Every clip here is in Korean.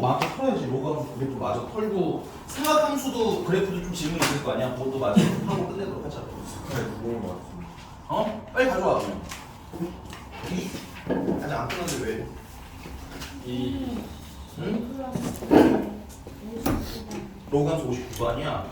마저 털어야지. 로그 함수 그래프 마저 털고 삼각함수도 그래프도 좀 질문 있을 거 아니야. 그것도 마저 하고 끝내도록 하자. 그래 그거 맞습니다. 어? 빨리 가져와. 이 아직 안 끝났는데 왜? 응? 로그 함수 59도 아니야?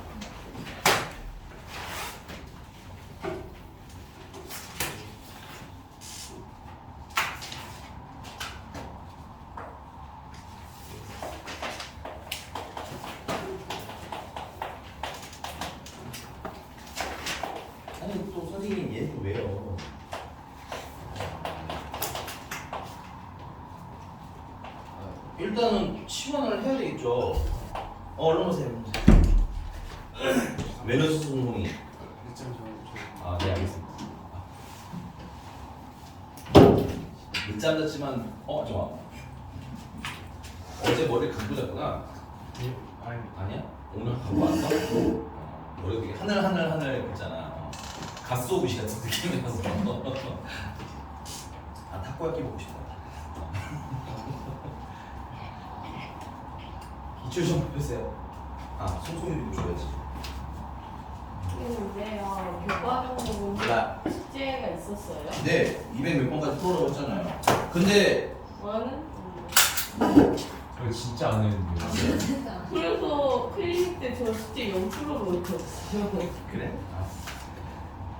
아니 또 선생님 얘는 또 왜요? 일단은 치환을 해야 되겠죠. 얼른 오세요. 매너스 성공이. 아, 네 알겠습니다. 늦잠 잤지만 잠깐. 어제 머리를 감고 잤구나. 아니야? 오늘 감고 왔어? 머리가 되게 하늘 했잖아. 갓소부시 같은 느낌이라서. 아, 타코야끼 먹고 싶다. 기출 좀 해주세요. 아, 송송이도 줘야지. 왜요? 교과적으로 몰라. 숙제가 있었어요? 네, 200 몇 번까지 풀어라고 했잖아요. 근데 저는 저 진짜 안 했는데. 그래서 클리닉 때 저 숙제 0%로 이렇게 없어요. 그래?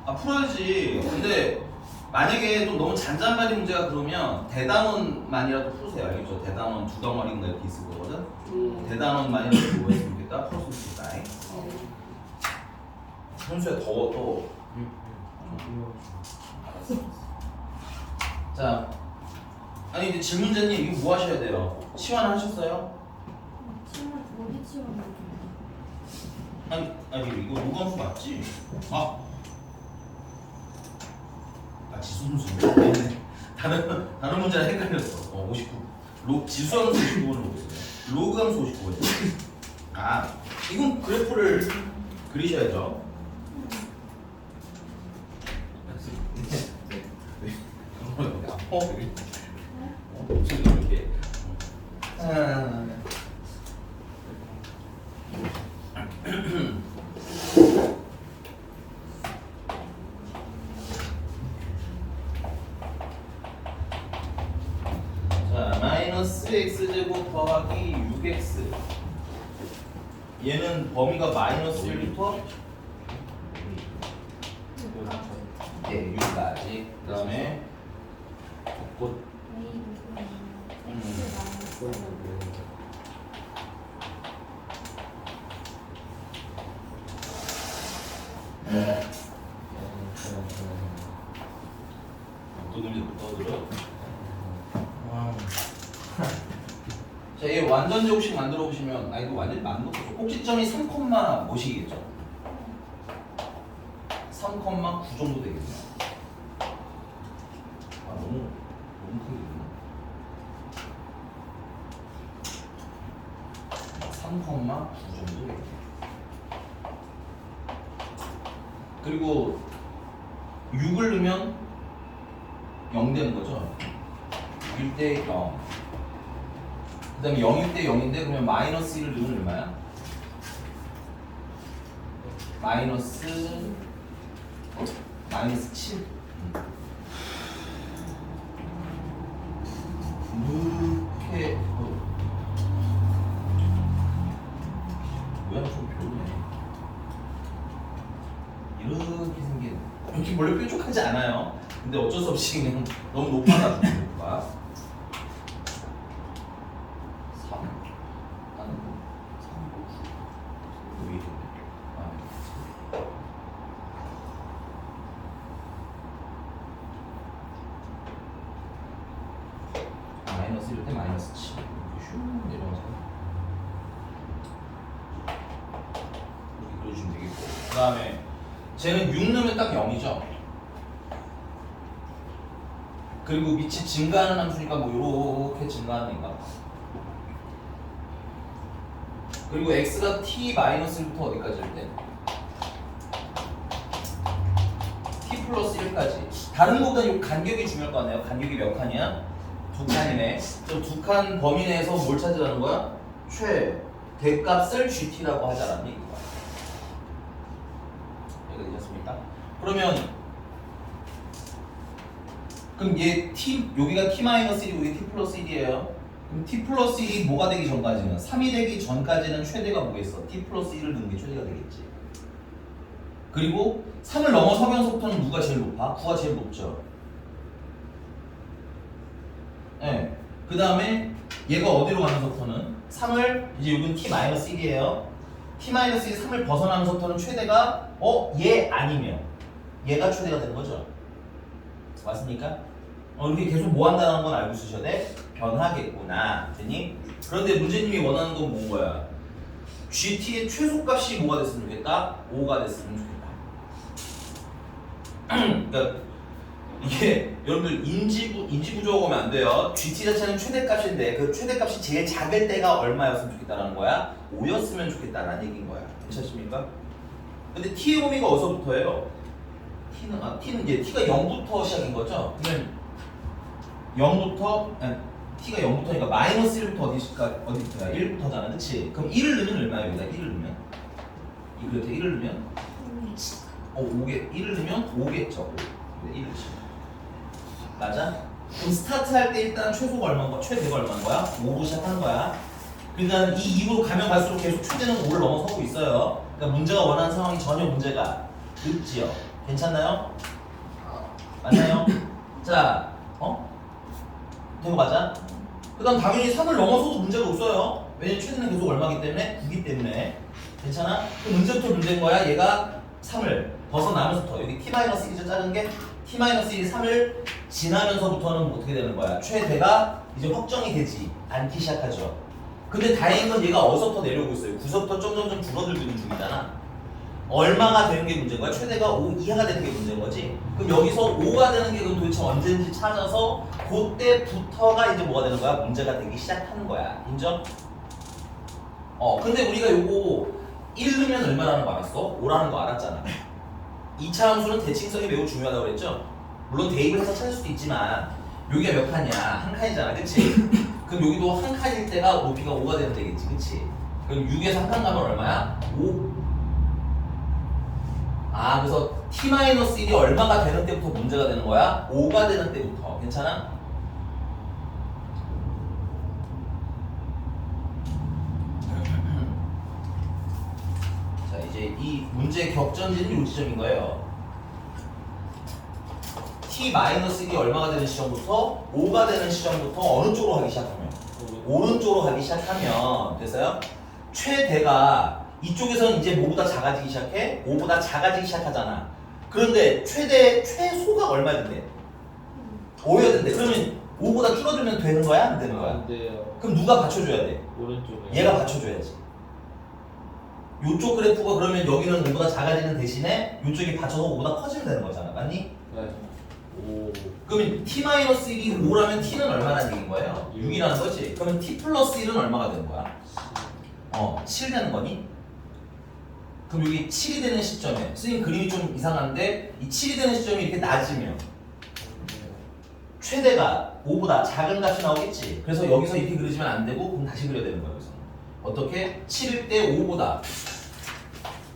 아 풀어야지. 근데 만약에 좀 너무 잔잔바리 문제가 그러면 대단원만이라도 푸세요. 알겠죠? 대단원 두 덩어리인가 이렇게 있을 거거든. 대단원만이라도 뭐 했으면 좋겠다. 풀었으면 좋겠다. 현수야 더워 또. 알았어. 자, 아니 이제 질문자님 이거 뭐 하셔야 돼요? 치환하셨어요? 치원 어디 치원? 아니 이거 로감수 맞지? 아 지수함수 네. 다른 문제랑 헷갈렸어. 59 지수함수 59번을 보고 있어요. 로그함수 59번이요. 아 이건 그래프를 그리셔야죠. 무슨 이렇게 자, 마이너스 x제곱 더하기 6x 얘는 범위가 마이너스 1부터 예, 6까지 그 다음에 곧 어떤 의미부터 떠들어? 자, 얘 완전 제곱식 만들어 보시면 이거 완전 만들어 보죠. 꼭지점이 3, 뭐시겠죠? 3,9 정도 되겠네요. 너무 크게 되네. 3,9 정도 되겠네요. 그리고 6을 넣으면 0 되는 거죠. 1대 0. 그 다음에 0일 때 0인데 그러면 마이너스 1을 넣으면 얼마야? 마이너스 7. 이렇게 모양 좀 별로네. 이렇게 생긴 이렇게 원래 뾰족하지 않아요. 근데 어쩔 수 없이 그냥 너무 높아가지고 높아. 3 나는 3 왜 이러네. 마이너스 1때 마이너스 7 이렇게 슉 내려가서 이렇게 그려주면 되겠고 그 다음에 쟤는 6 넣으면 딱 0이죠. 그리고 밑이 증가하는 함수니까 뭐 이렇게 증가하는 애인가. 그리고 x가 t-1부터 어디까지 할 때? t 플러스 1까지. 다른 거보다 이 간격이 중요할 거 아니에요? 간격이 몇 칸이야? 2칸이네. 그럼 2칸 범위 내에서 뭘 찾으라는 거야? 최대값을 GT라고 하자라는 얘기가. 이해가 되셨습니까? 그럼 얘 T, 여기가 T-1이고 여기 T 플러스 1이에요. 그럼 T 플러스 1이 뭐가 되기 전까지는 3이 되기 전까지는 최대가 뭐겠어? T 플러스 1을 넣는 게 최대가 되겠지. 그리고 3을 넘어서면서부터는 누가 제일 높아? 9가 제일 높죠. 네. 그 다음에 얘가 어디로 가면서부터는 3을 이제 여기는 T-1이에요. T-1이 3을 벗어나면서부터는 최대가 얘 아니면 얘가 최대가 되는 거죠. 맞습니까? 이렇게 계속 뭐 한다는 건 알고 있으셔야 돼? 변하겠구나. 됐니? 그런데 문제님이 원하는 건 뭔 거야? GT의 최소값이 뭐가 됐으면 좋겠다? 5가 됐으면 좋겠다. 그러니까 이게 여러분들 인지부조가 오면 안 돼요. GT 자체는 최대값인데 그 최대값이 제일 작을 때가 얼마였으면 좋겠다라는 거야? 5였으면 좋겠다라는 얘기인 거야. 괜찮습니까? 근데 T의 범위가 어디서부터예요? T는 이제 T가 0부터 시작인 거죠? 그러면 0부터 T가 0부터니까 마이너스 1부터 어디부터야? 1부터잖아, 그치? 그럼 1을 넣으면 얼마야? 여기다 1을 넣으면? 그렇대 1을 넣으면? 5개 1을 넣으면 5겠죠. 1을 넣으시면 맞아? 그럼 스타트 할 때 일단 최소가 얼마인 거야? 최대가 얼마인 거야? 5로 시작하는 거야. 그러니까 이 2로 가면 갈수록 계속 최대는 5를 넘어서고 있어요. 그러니까 문제가 원하는 상황이 전혀 문제가 없지요. 괜찮나요? 맞나요? 자, 된 거 맞아? 그 다음 당연히 3을 넘어서도 문제가 없어요. 왜냐면 최대는 계속 얼마기 때문에? 9기 때문에. 괜찮아? 그 문제부터 문제인 거야. 얘가 3을 벗어나면서부터 여기 T-1이 작은 게 T-1이 3을 지나면서부터는 어떻게 되는 거야? 최대가 이제 확정이 되지 않기 시작하죠. 근데 다행인 건 얘가 어서부터 내려오고 있어요. 9서부터 점점점 줄어들고 있는 중이잖아. 얼마가 되는 게 문제인 거야? 최대가 5 이하가 되는 게 문제인 거지. 그럼 여기서 5가 되는 게 그럼 도대체 언제인지 찾아서 그때부터가 이제 뭐가 되는 거야? 문제가 되기 시작하는 거야. 인정? 근데 우리가 요거 1 넣으면 얼마라는 거 알았어? 5라는 거 알았잖아. 2차 함수는 대칭성이 매우 중요하다고 그랬죠? 물론 대입을 해서 찾을 수도 있지만 여기가 몇 칸이야? 한 칸이잖아, 그치? 그럼 여기도 한 칸일 때가 높이가 5가 되면 되겠지, 그치? 그럼 6에서 한 칸 가면 얼마야? 5. 그래서 T-1이 얼마가 되는 때부터 문제가 되는 거야? 5가 되는 때부터. 괜찮아? 자, 이제 이 문제의 격전지는 요 지점인 거예요. T-1이 얼마가 되는 시점부터 5가 되는 시점부터 어느 쪽으로 하기 시작하면? 오른쪽으로 가기 시작하면 됐어요? 최대가 이쪽에서는 이제 뭐보다 작아지기 시작해? 5보다 작아지기 시작하잖아. 그런데 최소가 얼마야 된대? 5여야 된대. 그러면 5보다 줄어들면 되는 거야? 안 되는 거야? 안 돼요. 그럼 누가 받쳐줘야 돼? 오른쪽에. 얘가 받쳐줘야지. 요쪽 그래프가 그러면 여기는 5보다 작아지는 대신에 요쪽이 받쳐서 5보다 커지면 되는 거잖아. 맞니? 네. 오. 그러면 T-1이 5라면 T는 얼마나 얘기인 거예요? 6이라는 거지. 그러면 T 플러스 1은 얼마가 되는 거야? 7 되는 거니? 그럼 여기 7이 되는 시점에 선생님 그림이 좀 이상한데 이 7이 되는 시점이 이렇게 낮으면 최대가 5보다 작은 값이 나오겠지. 그래서 여기서 이렇게 그려지면 안 되고 그럼 다시 그려야 되는 거야. 여기서 어떻게? 7일 때 5보다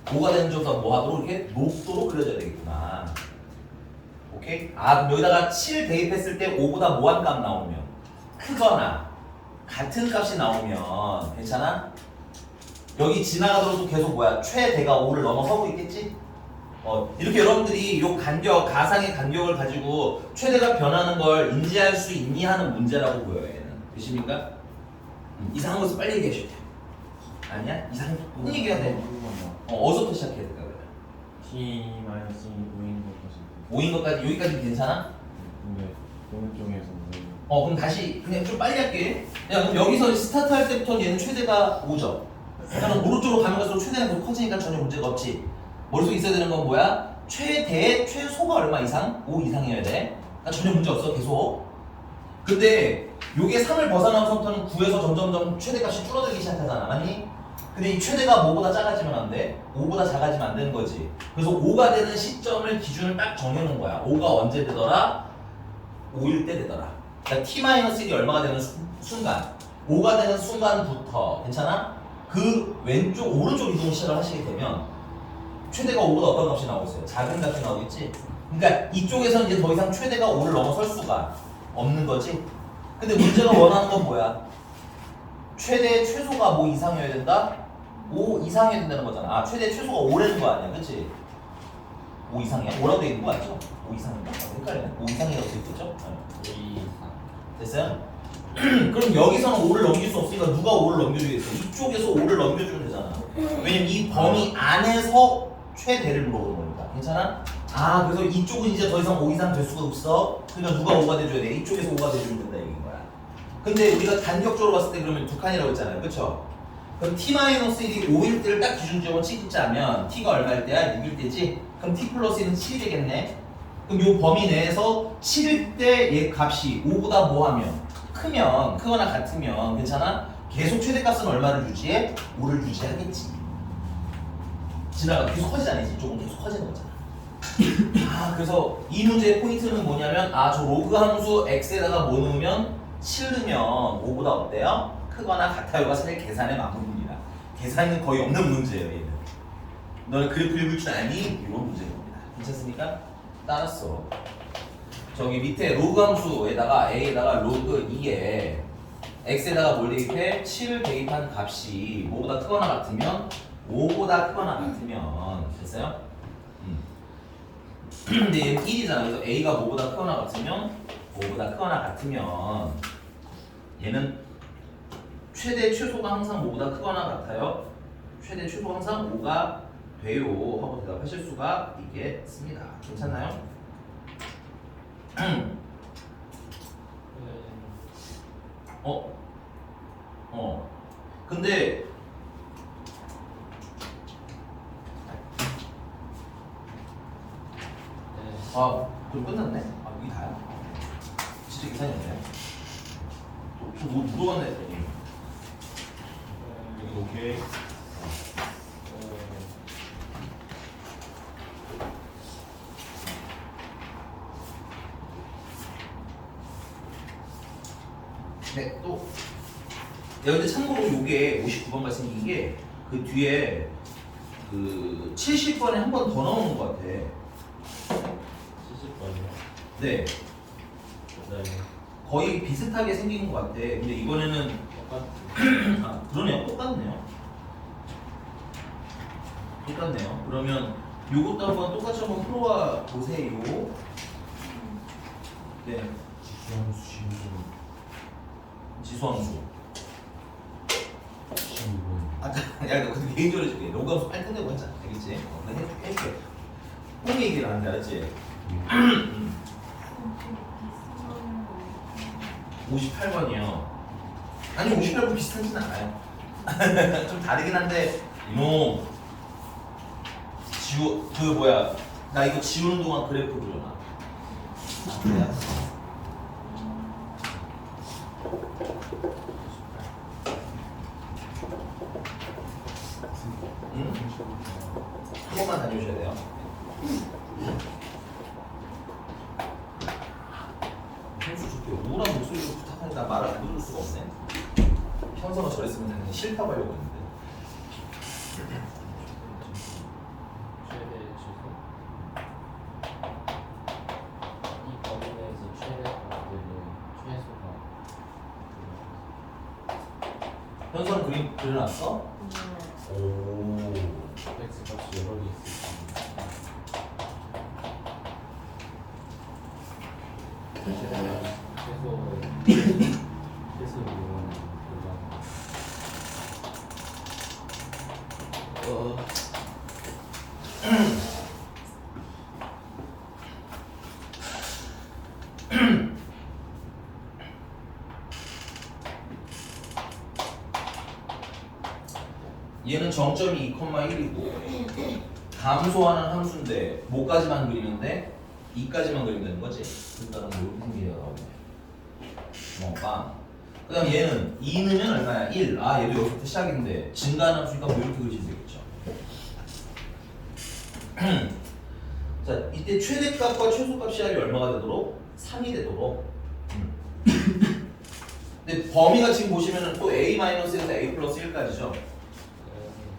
5가 되는 점수가 뭐 하도록 이렇게 높도록 그려져야 되겠구나. 오케이? 그럼 여기다가 7 대입했을 때 5보다 뭐한 값 나오면 크거나 같은 값이 나오면 괜찮아? 여기 지나가더라도 계속 뭐야? 최대가 5를 넘어서고 있겠지? 이렇게 여러분들이 이 간격, 가상의 간격을 가지고 최대가 변하는 걸 인지할 수 있니 하는 문제라고 보여요. 얘는. 되십니까? 이상한 것을 빨리 얘기해 주세요. 아니야? 이상한 거 얘기해야 돼. 어디서부터 시작해야 될까 그러면? T-5인 것까지. 5인 것까지 여기까지 괜찮아? 근데 오른쪽에서 그럼 다시 그냥 좀 빨리 할게. 야, 그럼 여기서 스타트 할 때부터 얘는 최대가 5죠. 그러면 오른쪽으로 가면 갈수록 최대가 더 커지니까 전혀 문제가 없지. 머릿속에 있어야 되는 건 뭐야? 최소가 얼마 이상? 5 이상이어야 돼. 그러니까 전혀 문제 없어, 계속. 근데 요게 3을 벗어나면서부터는 9에서 점점점 최대값이 줄어들기 시작하잖아, 맞니? 근데 이 최대가 뭐보다 작아지면 안 돼? 5보다 작아지면 안 되는 거지. 그래서 5가 되는 시점을 기준을 딱 정해놓은 거야. 5가 언제 되더라? 5일 때 되더라. 그러니까 T-1이 얼마가 되는 순간 5가 되는 순간부터 괜찮아? 그 오른쪽 이동 시작을 하시게 되면 최대가 5보다 어떤 값이 나오고 있어요? 작은 값이 나오겠지? 그러니까 이쪽에서는 이제 더 이상 최대가 5를 넘어설 수가 없는 거지. 근데 문제가 원하는 건 뭐야? 최소가 뭐 이상이어야 된다? 5 이상이어야 된다는 거잖아. 아, 최대 최소가 5라는 거 아니야, 그치? 5 이상이야? 5라고 돼 있는 거 맞죠? 5 이상인가? 헷갈리네. 5 이상이라고 돼 있겠죠? 됐어요? 그럼 여기서는 5를 넘길 수 없으니까 누가 5를 넘겨주겠어? 이쪽에서 5를 넘겨주면 되잖아. 왜냐면 이 범위 안에서 최대를 물어보는 거니까. 괜찮아? 아, 그래서 이쪽은 이제 더 이상 5 이상 될 수가 없어. 그러니까 누가 5가 돼줘야 돼? 이쪽에서 5가 돼주면 된다 얘기인 거야. 근데 우리가 단격적으로 봤을 때 그러면 두 칸이라고 했잖아요. 그쵸? 그럼 t-1이 5일 때를 딱 기준적으로 찍자면 t가 얼마일 때야? 6일 때지? 그럼 t 플러스 1은 7이 되겠네? 그럼 이 범위 내에서 7일 때 얘 값이 5보다 뭐 하면? 크거나 같으면 괜찮아? 계속 최대값은 얼마를 유지해? 5를 유지하겠지. 계속 커지지 않지? 조금 계속 커지는 거잖아. 아, 그래서 이 문제의 포인트는 뭐냐면 저 로그 함수 x에다가 뭐 넣으면 7 넣으면 5보다 어때요? 크거나 같아요가 사실 계산의 마무리입니다. 계산은 거의 없는 문제예요, 얘는. 너는 그래프 읽을 줄 아니? 이런 문제인 겁니다. 괜찮습니까? 따랐어. 저기 밑에 로그 함수에다가 a에다가 로그 2에 x에다가 뭘 대입해? 7을 대입한 값이 뭐보다 크거나 같으면 5보다 크거나 같으면 됐어요? 근데 얘는 1이잖아. 그래서 a가 뭐보다 크거나 같으면 5보다 크거나 같으면 얘는 최대 최소가 항상 5보다 크거나 같아요. 최대 최소 항상 5가 돼요 하고 대답하실 수가 있겠습니다. 괜찮나요? 근데 그럼 끝났네? 이게 다야? 진짜 계산이 없네. 뭐 물어봤네 했더니 여기 오케이. 네, 또. 야, 근데 참고로 요게 59번가 생긴 게 그 뒤에 그 70번에 한 번 더 나오는 것 같아. 70번이요. 네, 네. 거의 비슷하게 생긴 것 같아. 근데 이번에는 똑같은. 그러네요. 똑같네요. 그러면 요것도 한번 똑같이 한번 풀어와 보세요. 네, 지수함수 신분. 지수함수. 신분. 야, 너 근데 개인적으로 해줄게. 로그함수 빨리 끝내고 하자. 알겠지? 나 해줄게. 꼭 얘기를 하는데, 알았지? 58번이요. 아니, 58번 비슷하진 않아요. 좀 다르긴 한데, 이놈. 나 이거 지우는 동안 그래프 그려놔. 응? 한 번만 다녀오셔야 돼요. 현수 좋게 우울한 목소리로 부탁하니까 말을 안 들을 수가 없네. 현서가 저랬으면 되는데 싫다고 하려고 했는데. 최대 지수 이 범위 내에서 최대값들은 최소가 현서는 그림 그려놨어? 오. x 값이 여러 개 있을 겁니다. 최소 이용하는 결과 얘는 정점이 2,1이고 감소하는 함수인데 뭐까지만 그리는데 2까지만 그리면 되는 거지. 그러니까 뭐 이렇게 생기가 나오네. 빵. 그 다음 얘는 2 넣으면 얼마야? 1. 얘도 여기서부터 시작인데 증가하는 함수니까 뭐 이렇게 그리시면 되겠죠. 자, 이때 최대값과 최소값 시합이 얼마가 되도록? 3이 되도록. 근데 근데 범위가 지금 보시면은 또 a-1에서 a 플러스 1까지죠.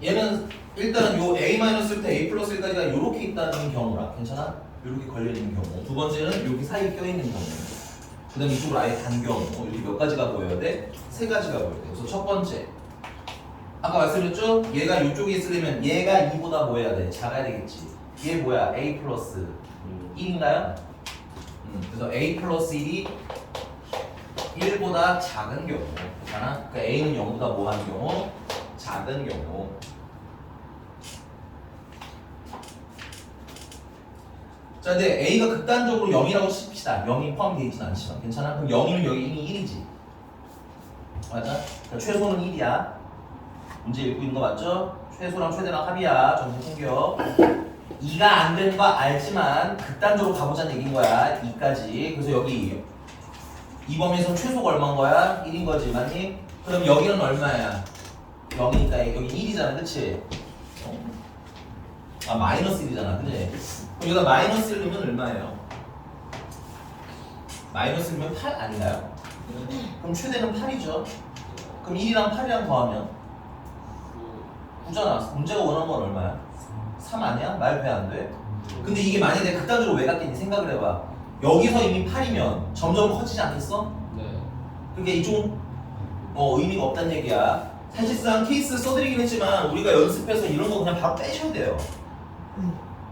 얘는 일단 요 a-1부터 a 플러스 1까지가 요렇게 있다는 경우라 괜찮아? 요렇게 걸려있는 경우. 두 번째는 여기 사이에 껴있는 경우. 그 다음에 이쪽으로 아예 단 경우. 이렇게 몇 가지가 보여야 돼? 세 가지가 보여야 돼. 그래서 첫 번째 아까 말씀드렸죠? 얘가 요쪽에 있으려면 얘가 2보다 뭐 해야 돼? 작아야 되겠지. 얘 뭐야? a 플러스 1인가요? 그래서 a 플러스 1이 1보다 작은 경우. 괜찮아? 그러니까 a는 0보다 뭐 하는 경우? 작은 경우. 자, 근데 a가 극단적으로 0이라고 칩시다. 0이 포함되어 있진 않지만 괜찮아? 그럼 0이면 여기 이미 1이지. 맞아? 그러니까 최소는 1이야. 문제 읽고 있는 거 맞죠? 최소랑 최대랑 합이야. 점수 챙겨. 2가 안 되는 거 알지만 극단적으로 가보자는 얘기인 거야. 2까지. 그래서 여기 이 범위에서 최소가 얼마인 거야? 1인 거지, 맞니? 그럼 여기는 얼마야? 0이니까 여기 1이잖아, 그치? 아, 마이너스 1이잖아, 그치? 그럼 여기다 마이너스 1 넣으면 얼마예요? 마이너스 1면 8 아닌가요? 그럼 최대는 8이죠. 그럼 1이랑 8이랑 더하면 9잖아. 문제가 원하는 건 얼마야? 3 아니야? 말 배 안 돼? 근데 이게 만약에 극단적으로 왜 같겠니? 생각을 해봐. 여기서 이미 8이면 점점 커지지 않겠어? 네. 그게 이쪽 의미가 없다는 얘기야. 사실상 케이스 써드리긴 했지만 우리가 연습해서 이런 거 그냥 바로 빼셔야 돼요.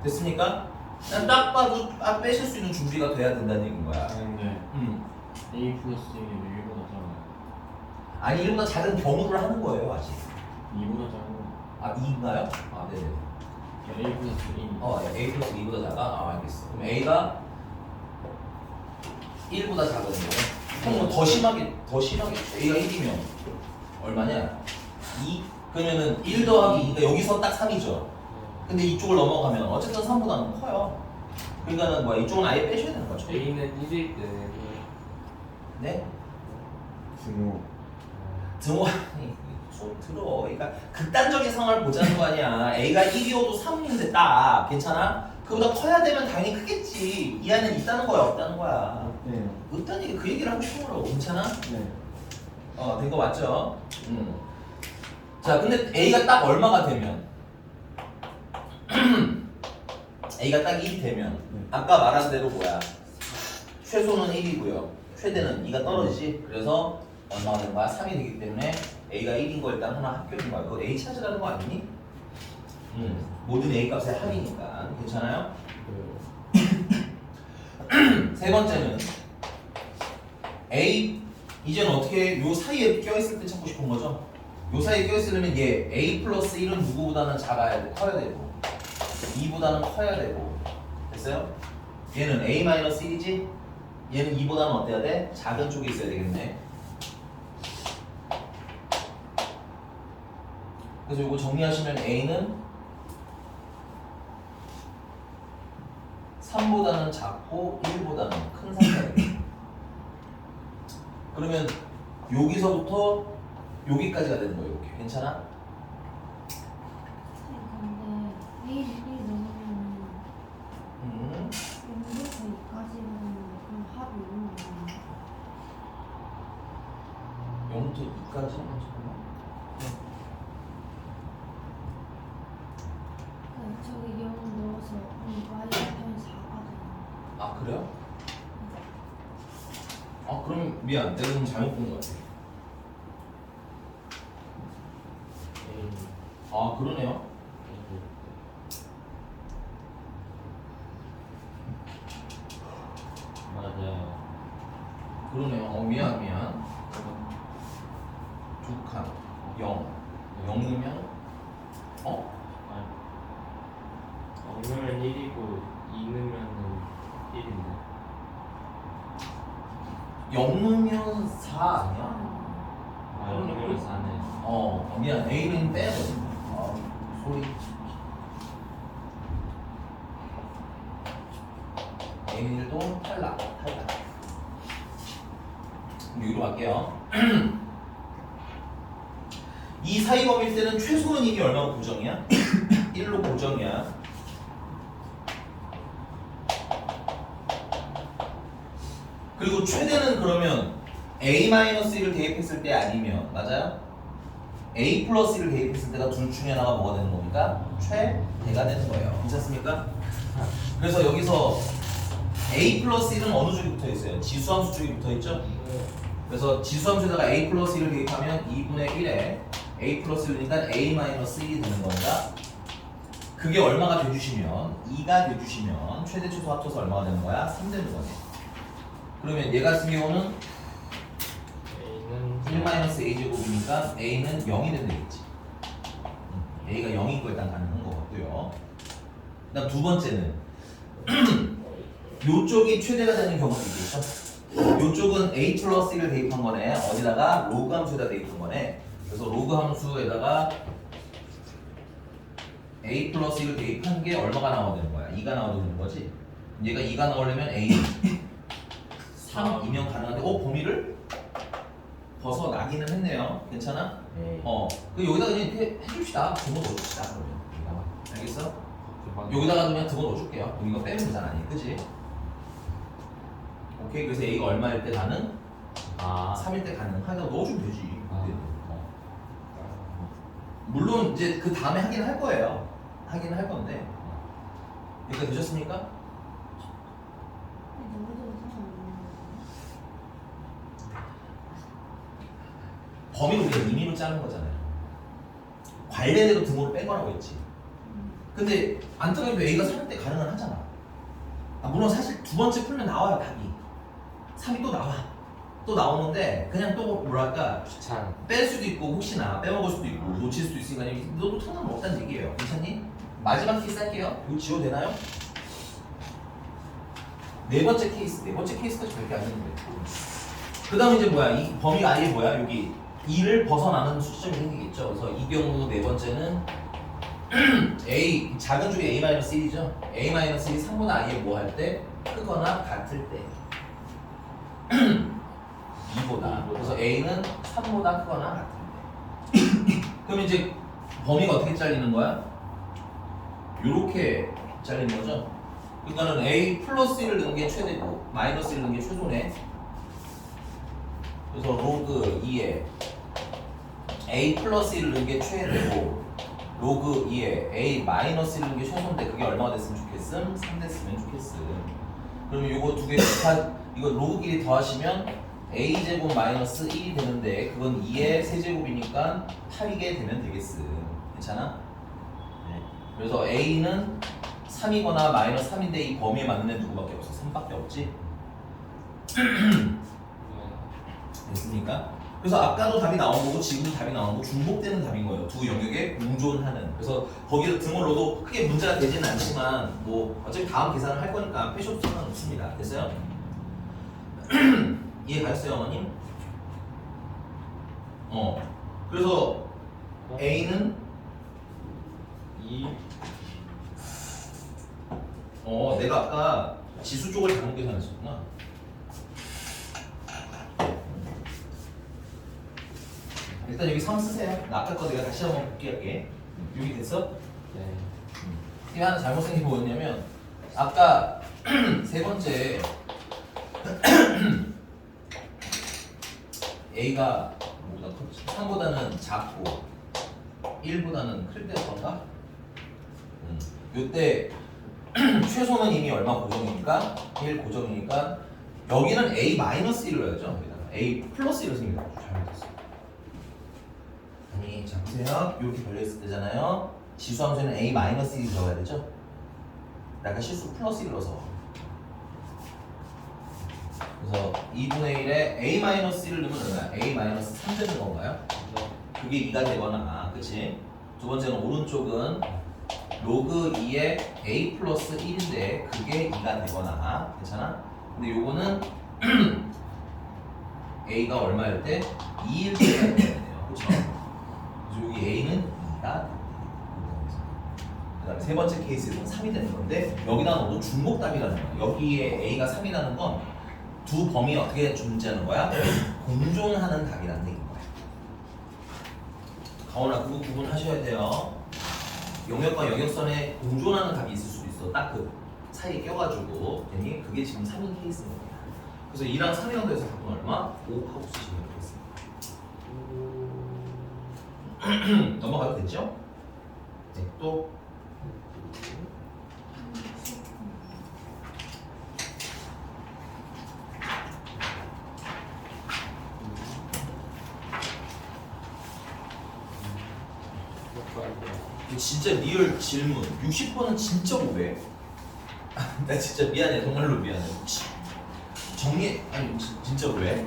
됐습니까? 그냥 딱 봐도 빼실 수 있는 준비가 돼야 된다는 얘기인 거야. 근데 a 플러스 1이 1보다 작아요. 아니 이런 거 작은 경우를 하는 거예요 아직. 2보다 작아요. 아 2인가요? 아 네네. a 플러스 1이 A 플러스 2보다 작아? 아 알겠어. 그럼 A가 1보다 작은 거. 그럼 뭐더 심하게 A가 1이면 얼마냐? 2? 그러면은 1 더하기 2가 여기서 딱 3이죠. 근데 이쪽을 넘어가면 어쨌든 3보다는 커요. 그러니까는 뭐야 이쪽은 아예 빼셔야 되는 거죠. A는 1일 때 네? 등호. 등호하니 손 들어. 그러니까 극단적인 상황을 보자는 거 아니야. A가 1이어도 3인데 딱 괜찮아? 그보다 커야 되면 당연히 크겠지. 이 안에 있다는 거야 없다는 거야. 네. 없다는 얘기 그 얘기를 하고 싶은 거라고. 괜찮아? 네. 된 거 맞죠? 자 근데 A가 딱 얼마가 되면 A가 딱 1이 되면 아까 말한 대로 뭐야? 최소는 1이고요. 최대는 2가 떨어지지. 그래서 얼마가 되는 거야? 3이 되기 때문에 A가 1인 거 일단 하나 합격인 거야. 그거 A 찾으라는 거 아니니? 모든 A 값의 합이니까. 괜찮아요? 세 번째는 A 이제는 어떻게 요 사이에 껴있을 때 찾고 싶은 거죠? 요 사이에 껴있으려면 얘 A 플러스 1은 누구보다는 작아야 돼, 커야 되고 2보다는 커야 되고 됐어요? 얘는 A 마이너스 1이지? 얘는 2보다는 어때야 돼? 작은 쪽에 있어야 되겠네. 그래서 이거 정리하시면 A는 3보다는 작고 1보다는 큰 상태가 돼. 그러면 여기서부터 여기까지가 되는 거예요. 이렇게 괜찮아? 근데 A 1 넣으면 음. 0부터 2까지는 그럼 합이 있는 거예요. 0부터 2까지 잠깐만. 저기 0 넣어서 Y편 4가 아 그래요? 아 그럼 미안. 내가 좀 잘못 본 것 같아. A 아 그러네요. 맞아요. 그러네요. 미안. 두 칸. 0. 0이면 넣으면 1이고 2 넣으면은 1인데 0 넣으면 4 아니야? 넣으면 4네. 미안. A는 빼야 돼. 소리. A일도 탈락. 여기로 갈게요. 이 사이 범위일 때는 최소는 이게 얼마가 고정이야? 1로 고정이야. 그리고 최대는 그러면 A-1을 대입했을 때 아니면 맞아요? A 플러스 1을 대입했을 때가 둘 중에 하나가 뭐가 되는 겁니까? 최대가 되는 거예요. 괜찮습니까? 그래서 여기서 A 플러스 1은 어느 쪽이 붙어 있어요? 지수함수 쪽이 붙어 있죠? 그래서 지수함수에다가 A 플러스 1을 대입하면 2분의 1에 A 플러스 1이니까 A 마이너스 1이 되는 겁니다. 그게 얼마가 돼주시면 2가 돼주시면 최대 최소 합쳐서 얼마가 되는 거야? 3 되는 거네. 그러면 얘 같은 경우는 A는 1-a 제곱이니까 a는 0이 되겠지. a가 0인 거 일단 가능한 것 같고요. 그다음 두 번째는 요쪽이 최대가 되는 경우도 있겠죠. 요쪽은 a 플러스 1을 대입한 거네. 어디다가 로그 함수에다 대입한 거네. 그래서 로그 함수에다가 a 플러스 1을 대입한 게 얼마가 나와야 되는 거야? 2가 나와야 되는 거지. 얘가 2가 나오려면 a 3이면 가능한데 범위를 벗어나기는 했네요. 괜찮아? 네. 그 여기다 그냥 이렇게 해줍시다. 집어넣어줍시다. 그러면 알겠어? 그 여기다가 그냥 집어넣어줄게요. 여기 이거 빼면 되잖아, 그지? 오케이. 그래서 A가 얼마일 때 가능? 3일 때 가능. 하여튼 넣어주면 되지. 물론 이제 그 다음에 하긴 할 거예요. 하긴 할 건데. 여기까지 되셨습니까? 너무도 상관없는 범위를 우리가 임의로 짜는 거잖아요. 관례대로 등호를 뺀 거라고 했지. 근데 안타깝게도 A가 3일 때 가능은 하잖아. 물론 사실 두 번째 풀면 나와요, 답이. 3이 또 나와. 또 나오는데 그냥 또 뭐랄까 귀찮. 뺄 수도 있고 혹시나 빼먹을 수도 있고 놓칠 수도 있으니까 너도 터는 없다는 얘기예요. 괜찮니? 마지막 케이스 할게요. 이거 지워도 되나요? 네 번째 케이스까지 별게 아닌데. 그 다음 이제 뭐야? 이 범위가 아예 뭐야? 여기 2를 벗어나는 수치점이 생기겠죠. 그래서 이 경우 네 번째는 A 작은 쪽에 A-1이죠. A-1이 3보다 아예 뭐 할 때? 크거나 같을 때 2보다. 그래서 A는 3보다 크거나 같을 때 그럼 이제 범위가 어떻게 잘리는 거야? 요렇게 잘리는 거죠. 그러니까는 A 플러스 1을 넣은 게 최대고 마이너스 1을 넣은 게 최소네. 그래서 로그 2에 A 플러스 1을 넣은 게 최대고 로그 2에 A 마이너스 1을 넣은 게 최소인데 그게 얼마가 됐으면 좋겠음? 3 됐으면 좋겠음. 그러면 요거 두 개 이거 로그끼리 더하시면 A제곱 마이너스 1이 되는데 그건 2의 세제곱이니까 8이게 되면 되겠음. 괜찮아? 네. 그래서 A는 3이거나 마이너스 3인데 이 범위에 맞는 애 누구밖에 없어? 3밖에 없지? 됐습니까? 그래서 아까도 답이 나온 거고 지금도 답이 나온 거고 중복되는 답인 거예요. 두 영역에 공존하는. 그래서 거기서 등을 넣어도 크게 문제가 되지는 않지만 뭐 어차피 다음 계산을 할 거니까 패셔도 상관없습니다. 됐어요? 이해 가셨어요, 어머님? 그래서 A는 2 내가 아까 지수 쪽을 잘못 계산했었구나. 일단 여기 3 쓰세요. 나 아까 거 내가 다시 한번 복귀할게. 여기 됐어? 네. 이게 하나 잘못 생긴 게 뭐였냐면 아까 세 번째 A가 3보다는 작고 1보다는 클 때였던가? 요때 최소는 이미 얼마 고정이니까 1 고정이니까 여기는 A-1을 넣어야죠. 여기다가 A 플러스 1을 생각해요. 잘못했어요. 아니 자 보세요. 이렇게 걸려있을 때잖아요. 지수함수에는 A-1이 들어가야 되죠. 약간 실수 플러스 1을 넣어서 그래서 2분의 1에 A-1을 넣으면 얼마야? A-3 되는 건가요? 그게 2가 되거나 그치? 두 번째는 오른쪽은 로그 2에 A 플러스 1인데 그게 2가 되거나 괜찮아? 근데 요거는 A가 얼마일 때? 2일 때 해야 되네요. 그쵸? 그래서 여기 A는 2가 그 다음에 세 번째 케이스에서는 3이 되는 건데 여기다 넣어도 중복답이라는 거야. 여기에 A가 3이라는 건 두 범위 어떻게 존재하는 거야? 공존하는 답이라는 얘기인 거야. 가오나 그거 구분하셔야 돼요. 영역과 영역선에 공존하는 답이 있을 수도 있어. 딱 그 사이에 껴가지고 괜히 그게 지금 3인 케이스인 겁니다. 그래서 2랑 3이랑 더해서 바꾸면 얼마? 5 하고 쓰시면 되겠습니다. 넘어가도 됐죠? 네, 또 이거 진짜 리얼 질문. 60번은 진짜 뭐해? 나 진짜 미안해. 정말로 미안해. 정리 아니 진짜 왜?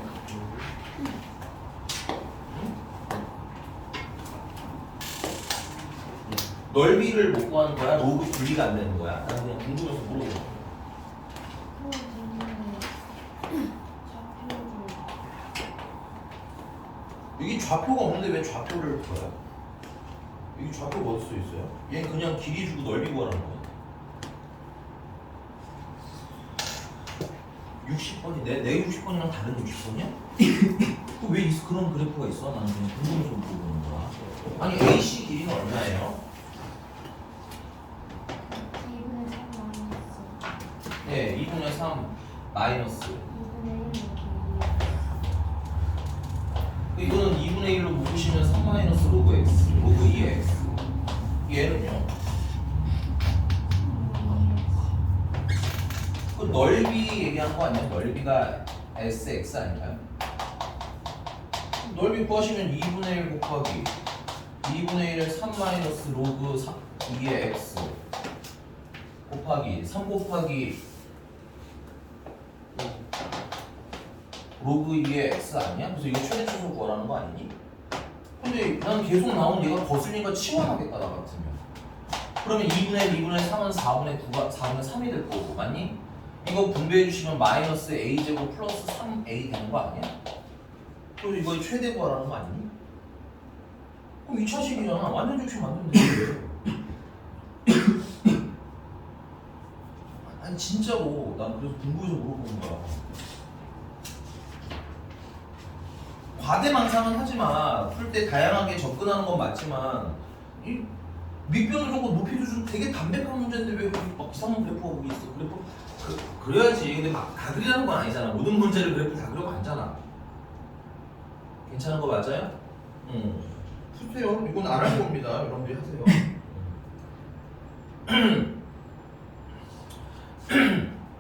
넓이를 못 구하는 거야? 로그 분리가 안 되는 거야? 난 그냥 궁금해서 물어보는 거야. 그거 되는데 좌표로 여기 좌표가 없는데 왜 좌표를 둬요? 여기 좌표가 어디 써 있어요? 얘는 그냥 길이 주고 넓이 구하라는 거야. 60번이 내 60번이랑 다른 60번이야? 왜 그런 그래프가 있어? 나는 그냥 궁금해서 물어보는 거야. 아니 AC 길이는 얼마예요? 2분의 3 마이너스 네, 2분의 3 마이너스 2분의 1 이거는 2분의 1로 묶으시면 3 마이너스 로그 x 로그 2x 얘는요? 그 넓이 얘기한 거 아니야? 넓이가 sx 아닌가요? 넓이 구하시면 2분의 1 곱하기 2분의 1에 3 마이너스 로그 2의 x 곱하기 3 곱하기 로그 2의 x 아니야? 그래서 이거 최대치수 구하라는 거 아니니? 근데 난 계속 나온 얘가 거슬리니까 치워나겠다 나 같으면. 그러면 2분의 1, 2분의 3은 4분의 9가 4분의 3이 될 거고 맞니? 이거 분배해 주시면 마이너스 a제곱 플러스 3a 되는 거 아니야? 그래서 이거 최대 구하라는 거 아니니? 그럼 2차식이잖아. 완전 적식 만들면 되지. 아니 진짜로 난 그래서 궁금해서 물어보는 거야. 과대망상은 하지마. 풀 때 다양하게 접근하는 건 맞지만 이 밑변을 주고 높이도 주고 되게 담백한 문제인데 왜 막 이상한 그래프가 거기 있어? 그래프 그래야지. 근데 막 다 그리라는 건 아니잖아. 모든 문제를 그래프 다 그려도 앉잖아. 괜찮은 거 맞아요? 푸세요. 이건 안 할 겁니다. 여러분들이 하세요.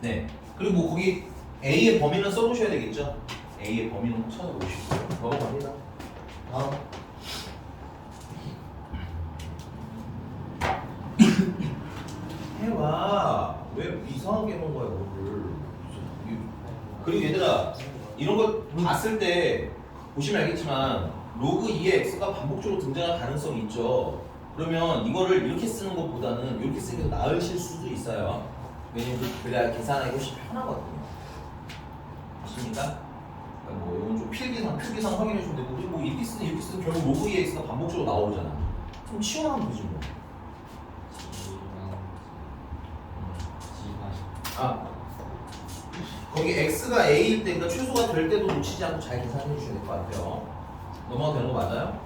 네. 그리고 거기 A의 범위는 써놓으셔야 되겠죠? A의 범위는 꼭 찾아보시고 넘어갑니다. 다음. 해봐. 왜 이상하게 해놓은 거야, 뭐를. 그리고 얘들아, 이런 거 봤을 때 보시면 알겠지만 로그 2의 x가 반복적으로 등장할 가능성이 있죠. 그러면 이거를 이렇게 쓰는 것보다는 이렇게 쓰는 게 나으실 수도 있어요. 왜냐면 그래야 계산하기 훨씬 편하거든요. 아십니까? 뭐 이건 좀 필기상 확인해 주면 되고 우리 뭐 이렇게 쓰는 결국 로그 2의 x가 반복적으로 나오잖아. 좀 치워나면 되지 뭐. 아 거기 x가 a일 때, 그러니까 최소가 될 때도 놓치지 않고 잘 계산해 주셔야 될 것 같아요. 넘어가도 되는 거 맞아요?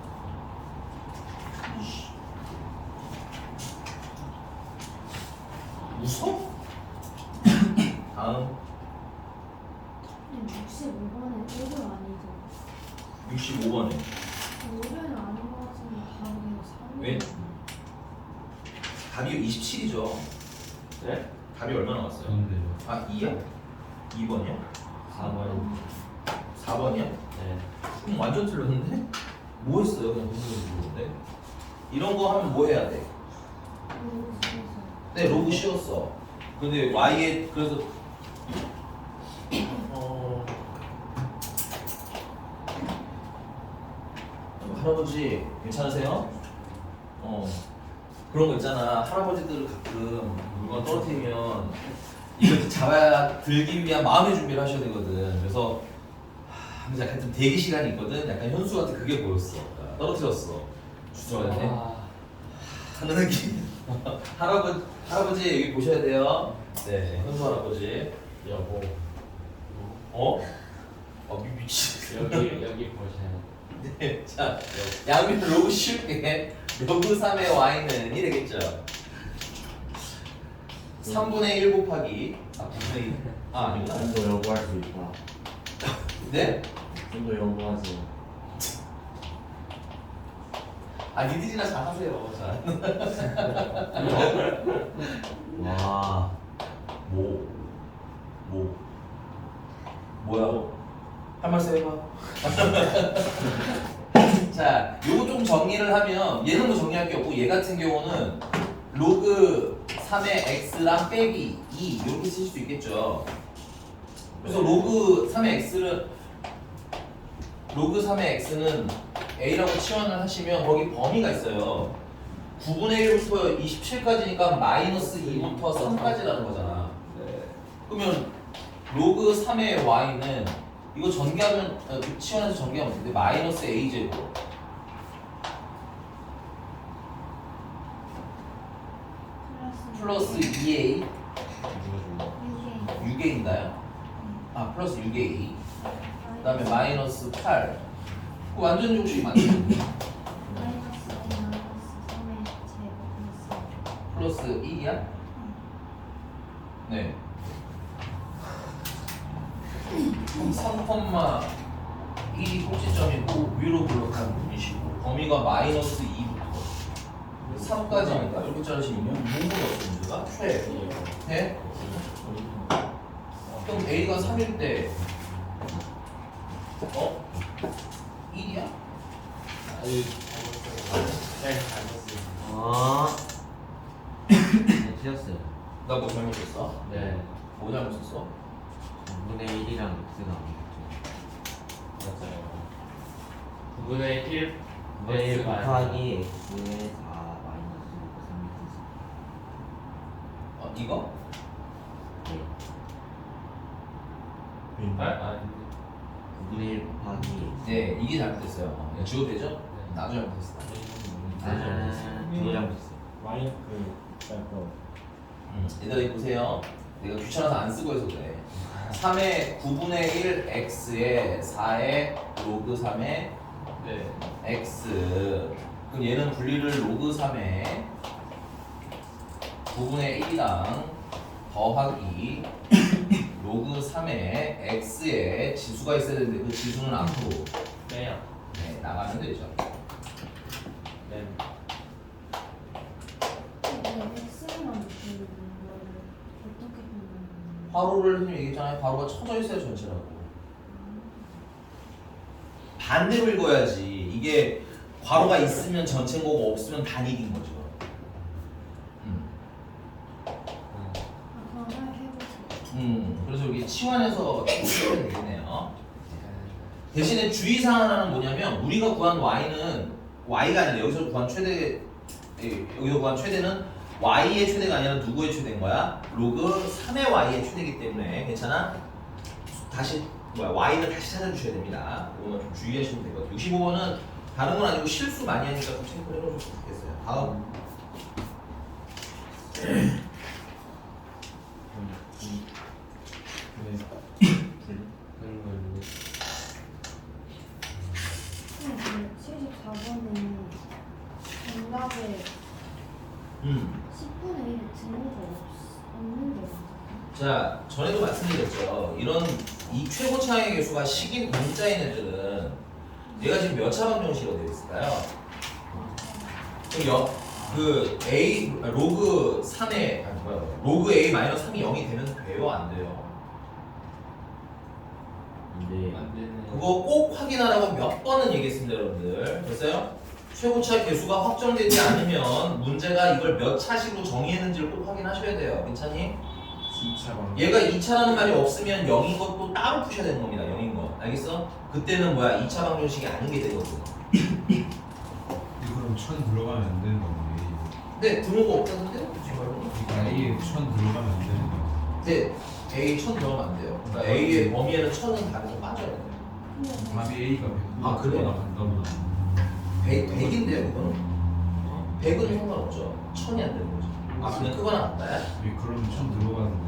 웃어? 다음 65번에 1은 아니죠 65번에 5는 아닌 것 같은데 답이 3이 왜? 답이 27이죠. 네? 답이 얼마 나왔어요? 뭔데요? 아 2야? 2번이야? 4번. 4번이야? 네. 그럼 완전 틀렸는데? 뭐 했어요? 그냥 궁금해서. 이런 거 하면 뭐 해야 돼? 네, 로그 씌웠어. 근데 y에 그래서 할아버지 괜찮으세요? 그런 거 있잖아. 할아버지들 가끔 물건 떨어뜨리면 이걸 잡아야 들기 위한 마음의 준비를 하셔야 되거든. 그래서 항상 하여튼 대기 시간이 있거든. 약간 현수한테 그게 보였어. 떨어뜨렸어. 주저하는데 하는 느낌. 할아버지 여기 보셔야 돼요. 네, 현수 할아버지. 여보. 미치. 여기 보세요. 네, 자, 양면 로그 씌울게. 로그 3의 y는 1 되겠죠. 3분의 1 곱하기 9분의 1 아, 아니구나. 쌤도 여부할 수 있다. 네? 쌤도 여부하지. 아, 니들이나 잘 하세요. 잘. 와. 뭐야? 한 말씀 해봐. 자, 요거 좀 정리를 하면 얘는 뭐 정리할 게 없고 얘 같은 경우는 로그 3의 x랑 빼기 2 이렇게 쓰실 수 있겠죠. 그래서 로그 3의 x는 a라고 치환을 하시면 거기 범위가 있어요. 9분의 1부터 27까지니까 마이너스 2부터 3까지라는 거잖아. 그러면 로그 3의 y는 이거 전개하면 치환해서 전개하면 어떻게 돼? 마이너스 a 제곱 플러스 2a 누가 6a인가요? 아 플러스 6a 그 다음에 마이너스 8 그 완전 정식 맞죠? 플러스 1이야? 네. 3,1이 꼭지점이고 위로 블록한 부분이시고 범위가 마이너스 2부터 3까지니까 이렇게 자르시면 문제가 없어 문제가? 최 네? 그럼 A가 3일 때 1이야? 아. 네, 틀렸어요. 나 뭐 잘못했어? 네. 뭐 잘못했어? 9분의 1이랑 x가 아니겠죠. 맞아요. 9분의 1 네, 9분의 1 곱하기 x의 4 마이너스 3x. 이거? 아, 아니. 9분의 1 곱하기 네 이게 잘못됐어요. 그냥 지워도 되죠? 나도 잘못했어. 저도 잘못했어요. 마이 얘들아 이거 보세요. 내가 귀찮아서 안 쓰고 해서 그래. 3의 9분의 1 x에 4의 로그 3의 네. x 그럼 얘는 분리를 로그 3의 9분의 1이랑 더하기 로그 3의 x에 지수가 있어야 되는데 그 지수는 앞으로 빼요. 네, 나가면 되죠. 네. 괄호를 선생님 얘기했잖아요. 괄호가 쳐져 있어야 전체라고. 반대로 읽어야지. 이게 괄호가 있으면 전체인 거고 없으면 단일인 거죠. 그래서 여기 치환해서 해주시면 되겠네요. 대신에 주의사항 하나는 뭐냐면 우리가 구한 y는 y가 아니라 여기서 구한 최대 여기서 구한 최대는 y의 최대가 아니라 누구의 최대인 거야? 로그 3의 y의 최대이기 때문에 괜찮아? 다시 y를 다시 찾아주셔야 됩니다. 이거는 좀 주의하시면 될 것 같아요. 65번은 다른 건 아니고 실수 많이 하니까 좀 체크를 해놓으셨으면 좋겠어요. 다음 그런 걸 74번은 정답에 10분의 1 증오가 없는데 자, 전에도 말씀드렸죠. 이런 이 최고 차항의 개수가 식인 공짜인 애들은 얘가 지금 몇 차 방정식으로 되어 있을까요? 그럼 그 a 로그 3의 로그 a 마이너스 3이 0이 되면 돼요, 안 돼요? 근데 안 되는. 그거 꼭 확인하라고 몇 번은 얘기했습니다, 여러분들. 됐어요? 최고차 개수가 확정되지 않으면 문제가 이걸 몇 차식으로 정의했는지를 꼭 확인하셔야 돼요. 괜찮니? 2차 얘가 2차라는 말이 없으면 0인 것도 따로 푸셔야 되는 겁니다. 0인 거. 알겠어? 그때는 뭐야? 2차 방정식이 아닌 게 되거든. 그럼 천 들어가면 안 되는 거네. 근데 등호가 없다는데? A에 천 들어가면 안 되는 거. 근데 A 1000 들어가면 안 돼요. 그러니까 A의 범위에는 1000은 답에서 빠져야 돼요. 답이 A가 100 아, 그래요? 나간다면 100인데요, 그거는? 100은 상관없죠. 1000이 안 되는 거죠. 아, 그냥 그거나 같다. 그럼 천 들어가는데.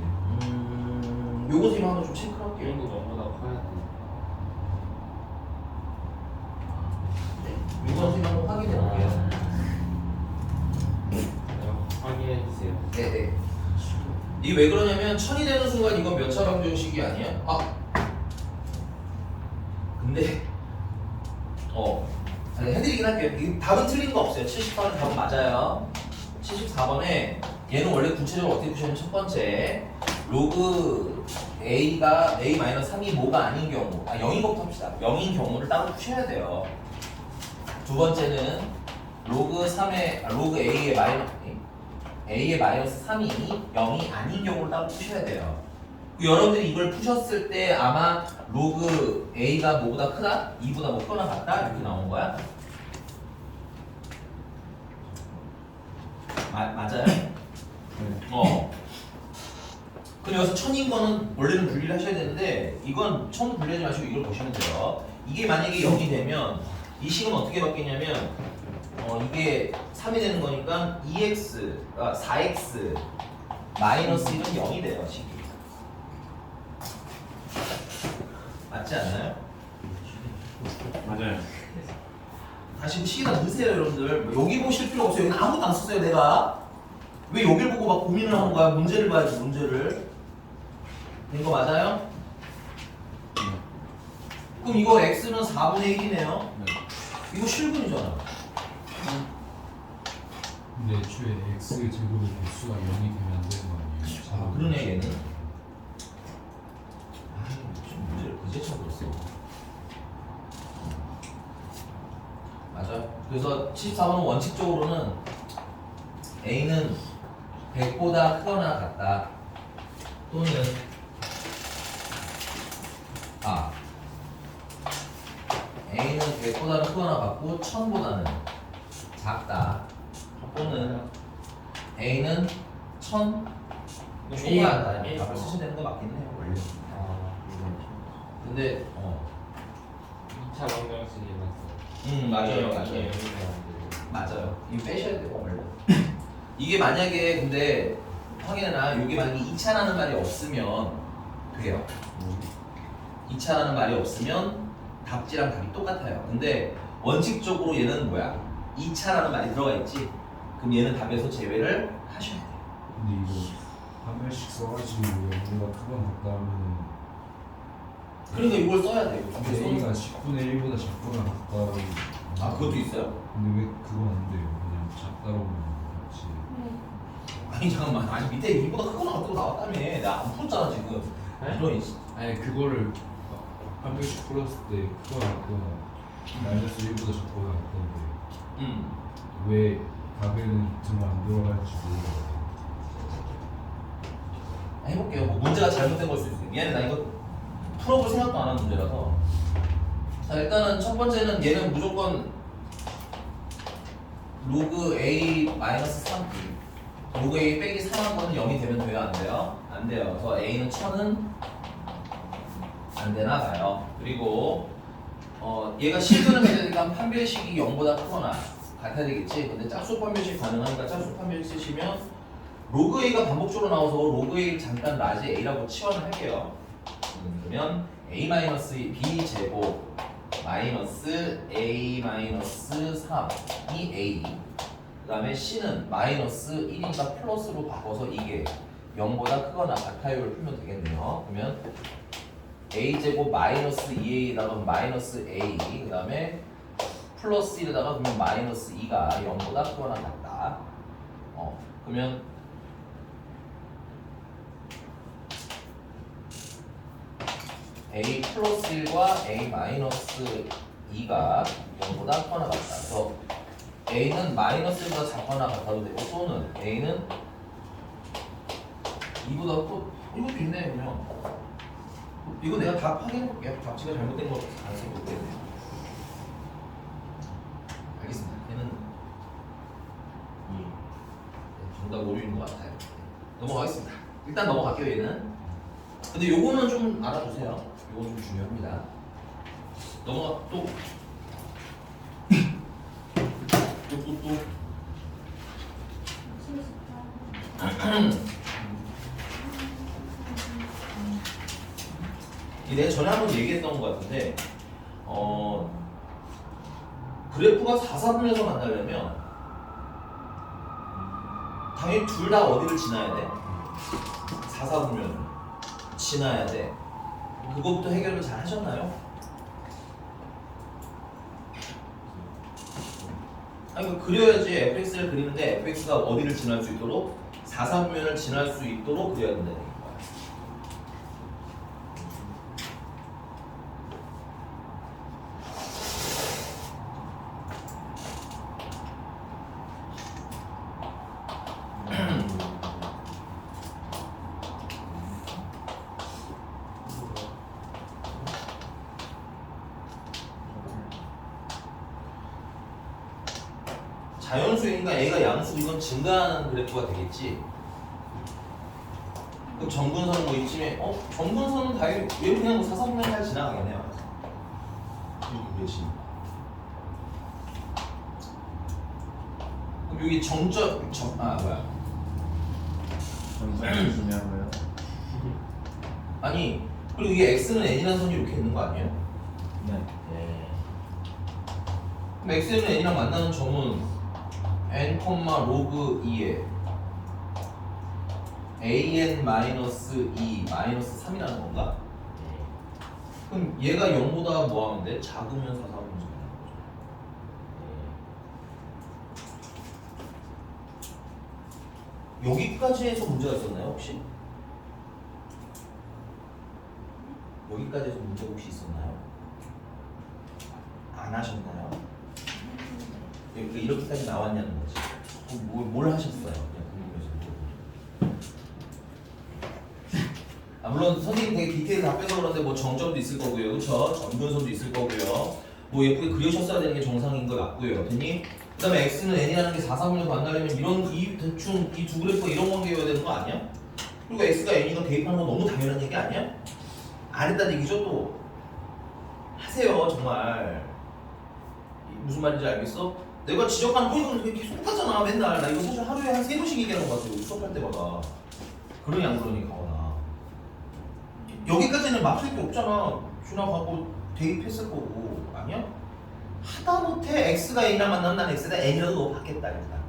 요거 선생님 한번 좀 체크를 할게요. 이런 거 너무나 커야 돼. 요거 선생님 한번 확인해 볼게요. 확인해 주세요. 네네. 이 왜 그러냐면 1000이 되는 순간 이건 몇 차 방정식이 아니야? 아 근데 아니, 해드리긴 할게요. 이 답은 틀린 거 없어요. 74번 답은 맞아요. 74번에 얘는 원래 구체적으로 어떻게 푸시냐면 첫 번째 로그 A가 A-3이 뭐가 아닌 경우 0인 것부터 합시다. 0인 경우를 따로 푸셔야 돼요. 두 번째는 로그 A의 마이너스 3이 0이 아닌 경우를 따로 푸셔야 돼요. 여러분들이 이걸 푸셨을 때 아마 로그 A가 뭐보다 크다? 2보다 뭐 크거나 같다? 이렇게 나온 거야? 맞아요? 그럼 여기서 1000인 거는 원래는 분리를 하셔야 되는데 이건 1000 분리하지 마시고 이걸 보시면 돼요. 이게 만약에 0이 되면 이 식은 어떻게 바뀌냐면 이게 3이 되는 거니까 4x 마이너스 1은 0이 돼요. 식이 맞지 않나요? 맞아요. 다시 식에다 넣으세요 여러분들. 여기 보실 필요 없어요. 여기 아무것도 안 썼어요 내가. 왜 여기를 보고 막 고민을 하는 거야? 문제를 봐야지 문제를. 된 거 맞아요? 그럼 이거 x는 4분의 1이네요. 이거 실분이잖아. 근데 애초에 x 제곱의 개수가 0이 되면 안 되는 거 아니에요? 그러네 얘는. 좀 문제를 그제처럼 그렸어. 맞아요. 그래서 74번은 원칙적으로는 A는 100보다 크거나 같다. 또는 A는 100보다는 크거나 같고 1000보다는 작다. 또는 A는 1000 초과한다. A. 답을 쓰시면 되는 거 맞긴 해요 원래. 근데 2차 방정식이 맞어. 맞아요. 맞아요. 이거 빼셔야 돼요 원래. 이게 만약에 근데 확인해라. 이게 만약에 2차라는 말이 없으면 돼요. 2차라는 말이 없으면 답지랑 답이 똑같아요. 근데 원칙적으로 얘는 뭐야? 2차라는 말이 들어가 있지. 그럼 얘는 답에서 제외를 하셔야 돼요. 근데 이거 한 번씩 써가지고 0보다 크거나 같다 하면 그러니까 이걸 써야 돼요. 이거 근데 A가 10분의 1보다 작거나 같다 그것도 있어요? 근데 왜 그건 안 돼요? 그냥 작다고 하면 같이 아니 잠깐만. 아니 밑에 2보다 크거나 같다고 나왔다며. 내가 안 풀었잖아 지금. 이런 아니 그거를 한 번씩 풀었을 때 크거나 같거나 마이너스 1보다 작거나 같던데 왜 답에는 정말 안 들어갈지 모르겠어요. 해볼게요. 뭐 문제가 잘못된 걸 수도 있어요. 미안해 나 이거 풀어볼 생각도 안 한 문제라서. 자 일단은 첫 번째는 얘는 무조건 로그 A 마이너스 3 로그 A 빼기 3한 거는 0이 되면 돼요 안 돼요? 안 돼요. 그래서 A는 1000은 안 되나 봐요. 그리고 얘가 실근을 해야 되니까 판별식이 0보다 크거나 같아야 되겠지. 근데 짝수 판별식 가능하니까 짝수 판별식 쓰시면 로그 A가 반복적으로 나와서 로그 A를 잠깐 라지 A라고 치환을 할게요. 그러면 A 마이너스 B 제곱 마이너스 A 마이너스 3이 A. 그 다음에 C는 마이너스 1인가 플러스로 바꿔서 이게 0보다 크거나 같아요를 풀면 되겠네요. 그러면 A 제곱 마이너스 2A에다가 마이너스 A. 그 다음에 플러스 1에다가 그러면 마이너스 2가 0보다 크거나 같다. 그러면 A 플러스 1과 A 마이너스 2가 0보다 크거나 같다. 그래서 A는 마이너스 1보다 작거나 같아도 되고 또는 A는 2보다 또 이것도 있네 그러면 이거 내가 답 확인해볼게요. 답지가 잘못된 거 가능성이 높겠네요. 알겠습니다. 얘는 정답 오류인 것 같아요. 넘어가겠습니다. 일단 넘어갈게요 얘는. 근데 요거는 좀 알아두세요. 요거 좀 중요합니다. 넘어가 또. 내가 전에 한번 얘기했던 것 같은데 그래프가 4사분면에서 만나려면 당연히 둘 다 어디를 지나야 돼? 4사분면을 지나야 돼. 그것부터 해결을 잘 하셨나요? 아니 그 그려야지. fx를 그리는데 fx가 어디를 지날 수 있도록 4사분면을 지날 수 있도록 그려야 된다는 얘기인 거야. 자연수니까 A가 양수 이건 증가하는 그래프가 되겠지. 그럼 정근선 뭐 이쯤에 정근선은 당연히 얘 그냥 뭐 4사분면 잘 지나가겠네요. 이렇게 그려지니까. 그럼 여기 뭐야? 정상이 중요하고요. 아니 그리고 이게 x는 n이라는 선이 이렇게 있는 거 아니에요? 네. 그럼 x는 n이랑 만나는 점은 n, 로그 2에 an-2 마이너스 3이라는 건가? 그럼 얘가 0보다 뭐 하면 돼? 작으면 4, 4분의 3이라는 거죠. 여기까지 해서 문제가 있었나요 혹시? 여기까지 해서 문제가 혹시 있었나요? 안 하셨나요? 이렇게까지 나왔냐는 거지. 뭘 하셨어요? 그냥 궁금해서. 물론 선생님 되게 디테일 답변서 그런데 뭐 정점도 있을 거고요, 그렇죠? 점근선도 있을 거고요. 뭐 예쁘게 그려셨어야 되는 게 정상인 거 맞고요, 됐니? 그다음에 x는 n이라는 게 4, 3분을 만나려면 이런 대충 이 두 그래프가 이런 관계여야 되는 거 아니야? 그리고 x가 n이가 대입하는 건 너무 당연한 얘기 아니야? 안 했다는 얘기죠 또. 하세요 정말. 무슨 말인지 알겠어? 내가 지적하는 포인트는 되게 계속 똑같잖아 맨날. 나 이거 사실 하루에 한 3번씩 얘기하는 거 같아요 수업할 때마다. 그러니 안 그러니 가거나. 여기까지는 막힐 게 없잖아. 지나가고 대입했을 거고. 아니야? 하다못해 x가 n이랑 만나면 난 x가 n이라도 너 받겠다 일단.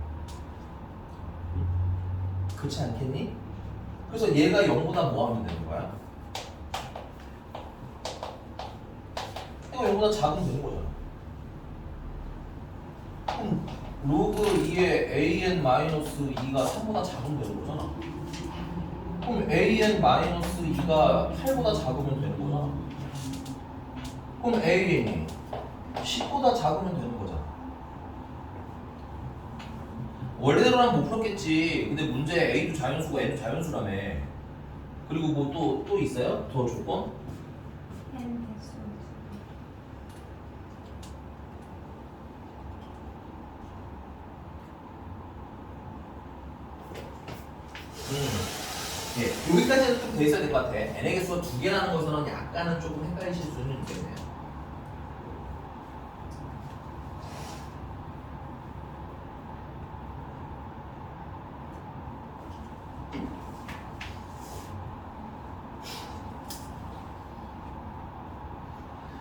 그렇지 않겠니? 그래서 얘가 0보다 뭐 하면 되는 거야? 얘가 0보다 작으면 되는 거잖아. 그럼 로그 2의 an-2가 3보다 작으면 되는 거잖아. 그럼 an-2가 8보다 작으면 되는 거잖아. 그럼 an이 10보다 작으면 되는 거잖아. 원래대로라면 못 풀었겠지. 근데 문제 a도 자연수고 n도 자연수라며. 그리고 뭐 또 있어요? 더 조건? n 대수. 예, 여기까지는 좀 돼 있어야 될 것 같아. n의 개수가 2개라는 것은 약간은 조금 헷갈리실 수는 있겠네요.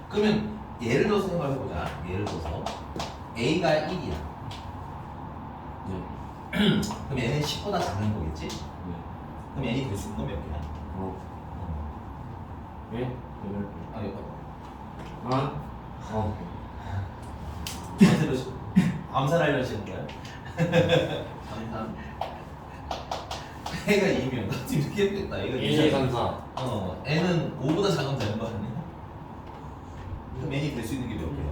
그러면 예를 들어서 생각해보자. 예를 들어서 a가 1이야. 네. 그럼 얘는 10보다 작은 거겠지? 네. 그럼 n이 될 수 있는 건 몇 개야? 예? 아, 이거 아? 암살하려시는 거야? 암살. 애가 2면 나도 이렇게 했겠다. 얘가 1, 2, 3, 4. n은 5보다 작으면 되는 거 아니야? 그럼 n이 될 수 있는 게 몇 개야?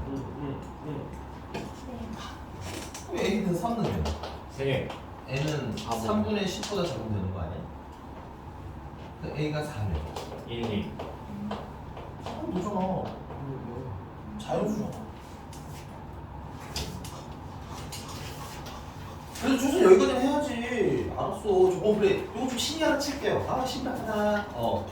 그럼 n이 된 3는 몇? 3개. n은 3분의 10보다 작으면 되는 거 아니야? 그럼 a가 4면 1, 2. 너잖아. 자연수잖아. 그래서 조선 여기까지는 해야지. 알았어. 그래. 이거 좀 신기하다 칠게요. 아, 신기하다.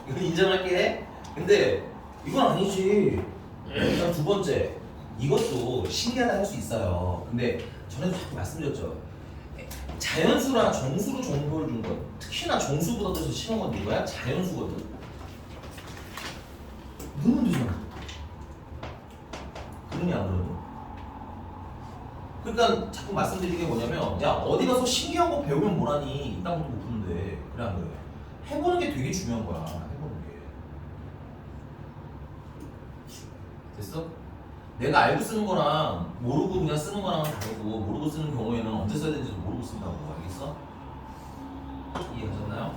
이거 인정할게. 근데 이건 아니지. 일단 두 번째. 이것도 신기하다 할 수 있어요. 근데 전에도 자꾸 말씀드렸죠. 자연수랑 정수로 정보를 준 건, 특히나 정수보다 더 심한 건 누구야? 자연수거든. 넣으면 되잖아. 그러니 안 그러니? 그러니까 자꾸 말씀드리는 게 뭐냐면, 야 어디 가서 신기한 거 배우면 뭐라니 이딴 것도 못 푸는데. 그래 안 그래? 해보는 게 되게 중요한 거야. 해보는 게. 됐어? 내가 알고 쓰는 거랑 모르고 그냥 쓰는 거랑은 다르고, 모르고 쓰는 경우에는 언제 써야 되는지도 모르고 쓴다고. 알겠어? 이해하셨나요?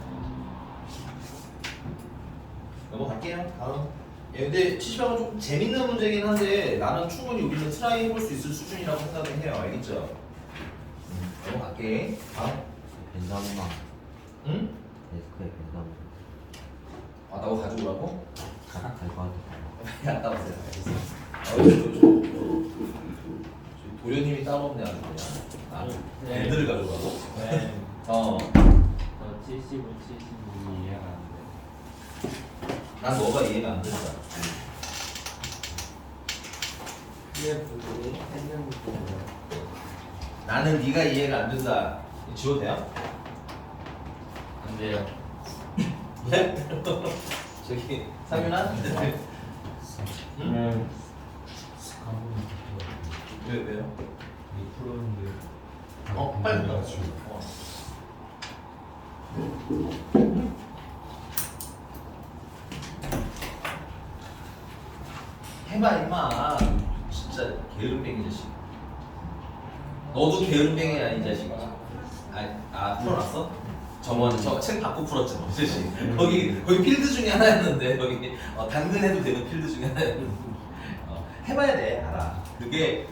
넘어갈게요. 다음. 예, 근데 70학은 좀 재밌는 문제긴 한데 나는 충분히 우리는 트라이 해볼 수 있을 수준이라고 생각을 해요. 알겠죠? 넘어갈게. 다음. 괜찮나? 응? 데스크에 괜찮나? 아, 나도 가져오라고? 가락 갈것 같아. 갔다 오세요. 알겠어. 도련님이 따로 없네 아주 그냥. 나는 네. 밴드를 가져오라고? 네. 어. 저 70은 72 이해가 안 돼. 난 너가 이해가 안 된다. 이게 분들이 했는 거예요. 나는 네가 이해가 안 된다. 이거 지워도 돼요? 안 돼요. 네? 저기 상윤아? 응? 스카보는 왜요? 이거 풀었는데 빨리 내가 불러. 지워. 해봐 임마. 진짜 게으름뱅이 자식. 너도 게으름뱅이야 이 자식. 풀어놨어? 저번에 저 책 받고 풀었잖아 이 자식. 거기 필드 중에 하나였는데 거기 당근해도 되는 필드 중에 하나였는데 해봐야 돼. 알아. 그게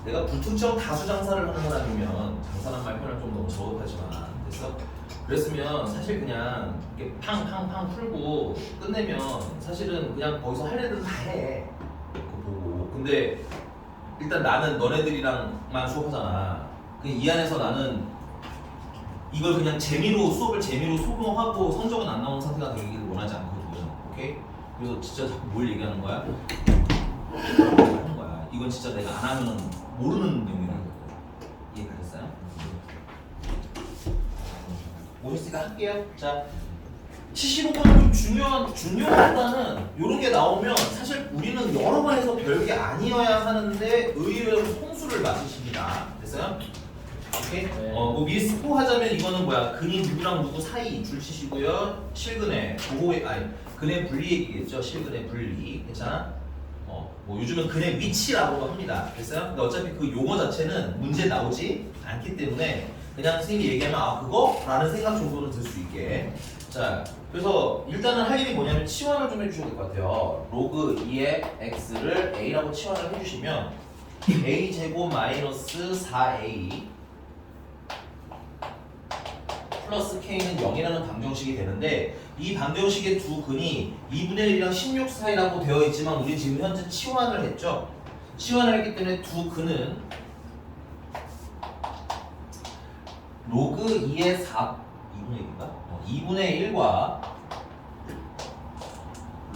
내가 불특정 다수 장사를 하는 사람이면 장사란 말 표현을 좀 너무 저급하지만 됐어? 그랬으면 사실 그냥 이렇게 팡팡팡 풀고 끝내면 사실은 그냥 거기서 할 일은 다 해. 그거 보고. 근데 일단 나는 너네들이랑만 수업하잖아. 이 안에서 나는 이걸 그냥 재미로 수업을 재미로 소모하고 성적은 안 나오는 상태가 되기를 원하지 않거든. 오케이? 그래서 진짜 자꾸 뭘 얘기하는 거야? 하는 거야. 이건 진짜 내가 안 하면 모르는 내용이라는 거예요. 이해가셨어요? 오셨으니까 할게요. 자, 75번은 좀 중요하다는 이런 게 나오면 사실 우리는 여러 번 해서 별게 아니어야 하는데 의외로 통수를 맞으십니다. 됐어요? 오케이? 네. 뭐 미리 스포하자면 이거는 뭐야? 근이 누구랑 누구 사이 줄치시고요. 실근의 보호의 근의 분리 얘기겠죠. 실근의 분리. 괜찮아? 뭐 요즘은 근의 위치라고도 합니다. 됐어요? 근데 어차피 그 용어 자체는 문제 나오지 않기 때문에 그냥 선생님이 얘기하면 그거? 라는 생각 정도는 들 수 있게. 자, 그래서 일단은 할 일이 뭐냐면 치환을 좀 해주셔야 될 것 같아요. 로그 2의 x를 a라고 치환을 해주시면 a 제곱 마이너스 4a 플러스 k는 0이라는 방정식이 되는데 이 방정식의 두 근이 2분의 1이랑 16 사이라고 되어 있지만 우리 지금 현재 치환을 했죠. 치환을 했기 때문에 두 근은 로그 2의 4 2분의 1인가? 2분의 1과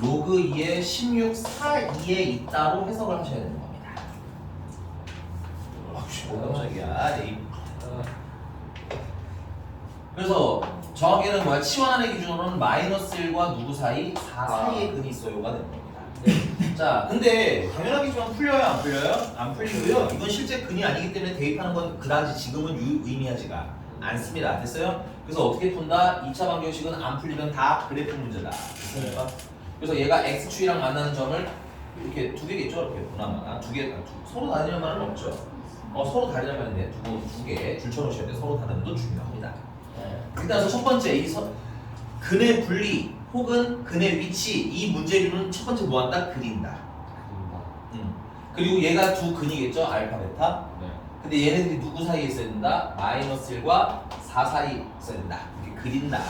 로그 2의 16 4이에 있다로 해석을 하셔야 되는 겁니다. 깜짝이야. 그래서 정확히는 뭐야? 치환하는 기준으로는 마이너스 1과 누구 사이? 4 사이에 근이 있어요가 되는 겁니다. 자, 근데 당연하겠지만 풀려요? 안 풀려요? 안 풀리고요. 이건 실제 근이 아니기 때문에 대입하는 건 그다지 지금은 의미하지가 않습니다. 됐어요? 그래서 어떻게 푼다? 2차 방정식은 안 풀리면 다 그래프 문제다. 됐습니까? 그래서 얘가 x축이랑 만나는 점을 이렇게 두 개겠죠? 이렇게 보나마나 서로 다르는 말은 없죠. 서로 다르는 말인데 두 개 줄쳐놓으셔야 돼. 서로 다른 것도 중요합니다. 일단 첫 번째 근의 분리 혹은 근의 위치 이 문제류는 첫 번째 뭐한다? 그린다. 그리고 얘가 두 근이겠죠? 알파 베타. 네. 근데 얘네들이 누구 사이에 있어야 된다? 마이너스 1과 4 사이에 있어야 된다. 이렇게 그린다.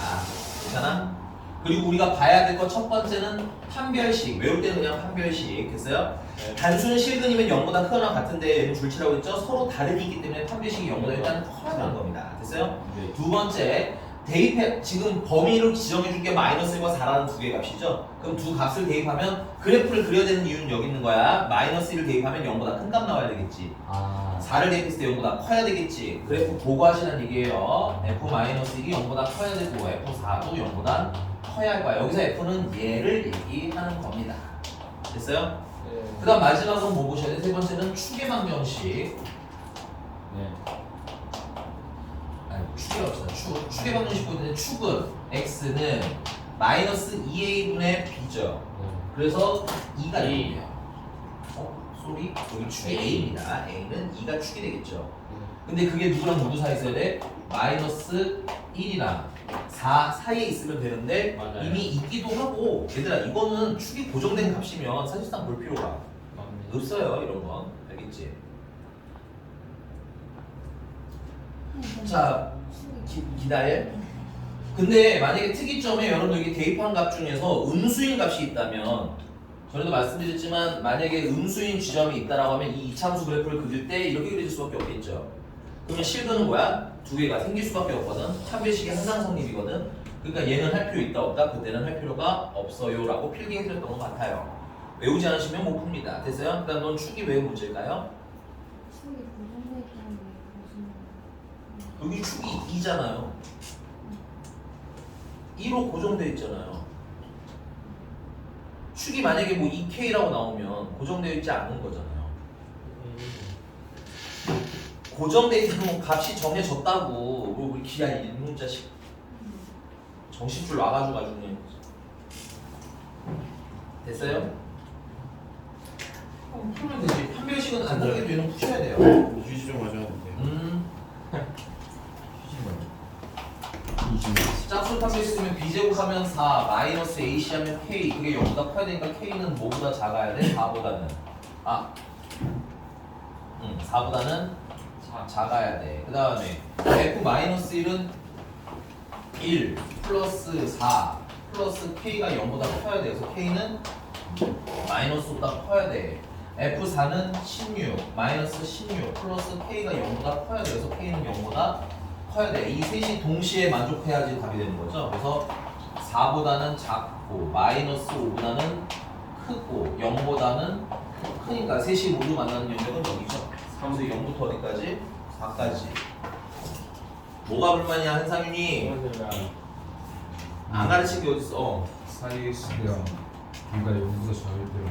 괜찮아? 그리고 우리가 봐야 될 것 첫 번째는 판별식. 외울 때는 그냥 판별식. 됐어요? 네. 단순 실근이면 0보다 크거나 같은데 얘는 줄치라고 했죠? 서로 다르기 있기 때문에 판별식이 0보다 일단은 커야 되는 겁니다. 됐어요? 네. 두 번째, 대입해 지금 범위를 지정해 준 게 -1과 4라는 두 개의 값이죠. 그럼 두 값을 대입하면 그래프를 그려야 되는 이유는 여기 있는 거야. -1을 대입하면 0보다 큰 값 나와야 되겠지. 아 4를 대입했을 때 0보다 커야 되겠지. 그래프 보고 하시는 얘기예요. f-1이 0보다 커야 되고 f4도 0보다 커야 할 거야. 여기서 f는 얘를 얘기하는 겁니다. 됐어요? 네. 그 다음 마지막은 뭐 보셔야 돼? 세 번째는 축의 방정식. 네. 아니 축의 합시다. 축의 방정식 보는데 축은 x는 -2a분의 b죠. 그래서 2가 되겠네요. 쏘리? 여기 축이 a입니다. a는 2가 축이 되겠죠. 근데 그게 누구랑 누구 사이에 있어야 돼? -1이랑 4 사이에 있으면 되는데 맞아요. 이미 있기도 하고 얘들아 이거는 축이 고정된 값이면 사실상 볼 필요가 맞네. 없어요. 이런 건 알겠지? 자 기다려. 근데 만약에 특이점에 여러분들 여기 대입한 값 중에서 음수인 값이 있다면 전에도 말씀드렸지만 만약에 음수인 지점이 있다라고 하면 이 이차함수 그래프를 그릴 때 이렇게 그려질 수밖에 없겠죠. 그러면 실근은 뭐야? 두 개가 생길 수밖에 없거든. 판별식이 항상 성립이거든. 그러니까 얘는 할 필요 있다 없다? 그때는 할 필요가 없어요 라고 필기해드렸던 것 같아요. 외우지 않으시면 못 풉니다. 됐어요? 그다음 넌 축이 왜 문제일까요? 축이 고정돼 있다는 게 무슨 여기 축이 2잖아요. 2로 고정되어 있잖아요. 축이 만약에 뭐 2K라고 나오면 고정되어 있지 않은 거잖아요. 고정되어 있는 값이 정해졌다고 뭐 우리 기한 일문자식 정신줄 와가지고 아주 그냥 됐어요? 풀면 되지. 판별식은 간단하게 되는 푸셔야 돼요. 휴지 좀 가져왔는데요. 짝수 판별식이면 b제곱하면 4 마이너스 ac 하면 k 그게 0보다 커야 되니까 k는 뭐보다 작아야 돼? 4보다는 4보다는 작아야 돼. 그 다음에 f-1은 1 플러스 4 플러스 k가 0보다 커야 돼. 그래서 k는 마이너스보다 커야 돼. f4는 16 마이너스 16 플러스 k가 0보다 커야 돼. 그래서 k는 0보다 커야 돼. 이 셋이 동시에 만족해야지 답이 되는 거죠. 그래서 4보다는 작고 마이너스 5보다는 크고 0보다는 크니까 셋이 모두 만나는 영역은 여기죠. 그래서 0부터 어디까지? 4까지. 뭐가 불만이야 한상윤이? 안 가르친 게 어딨어? 사이의 식이랑 걔가 여기서 자를 때랑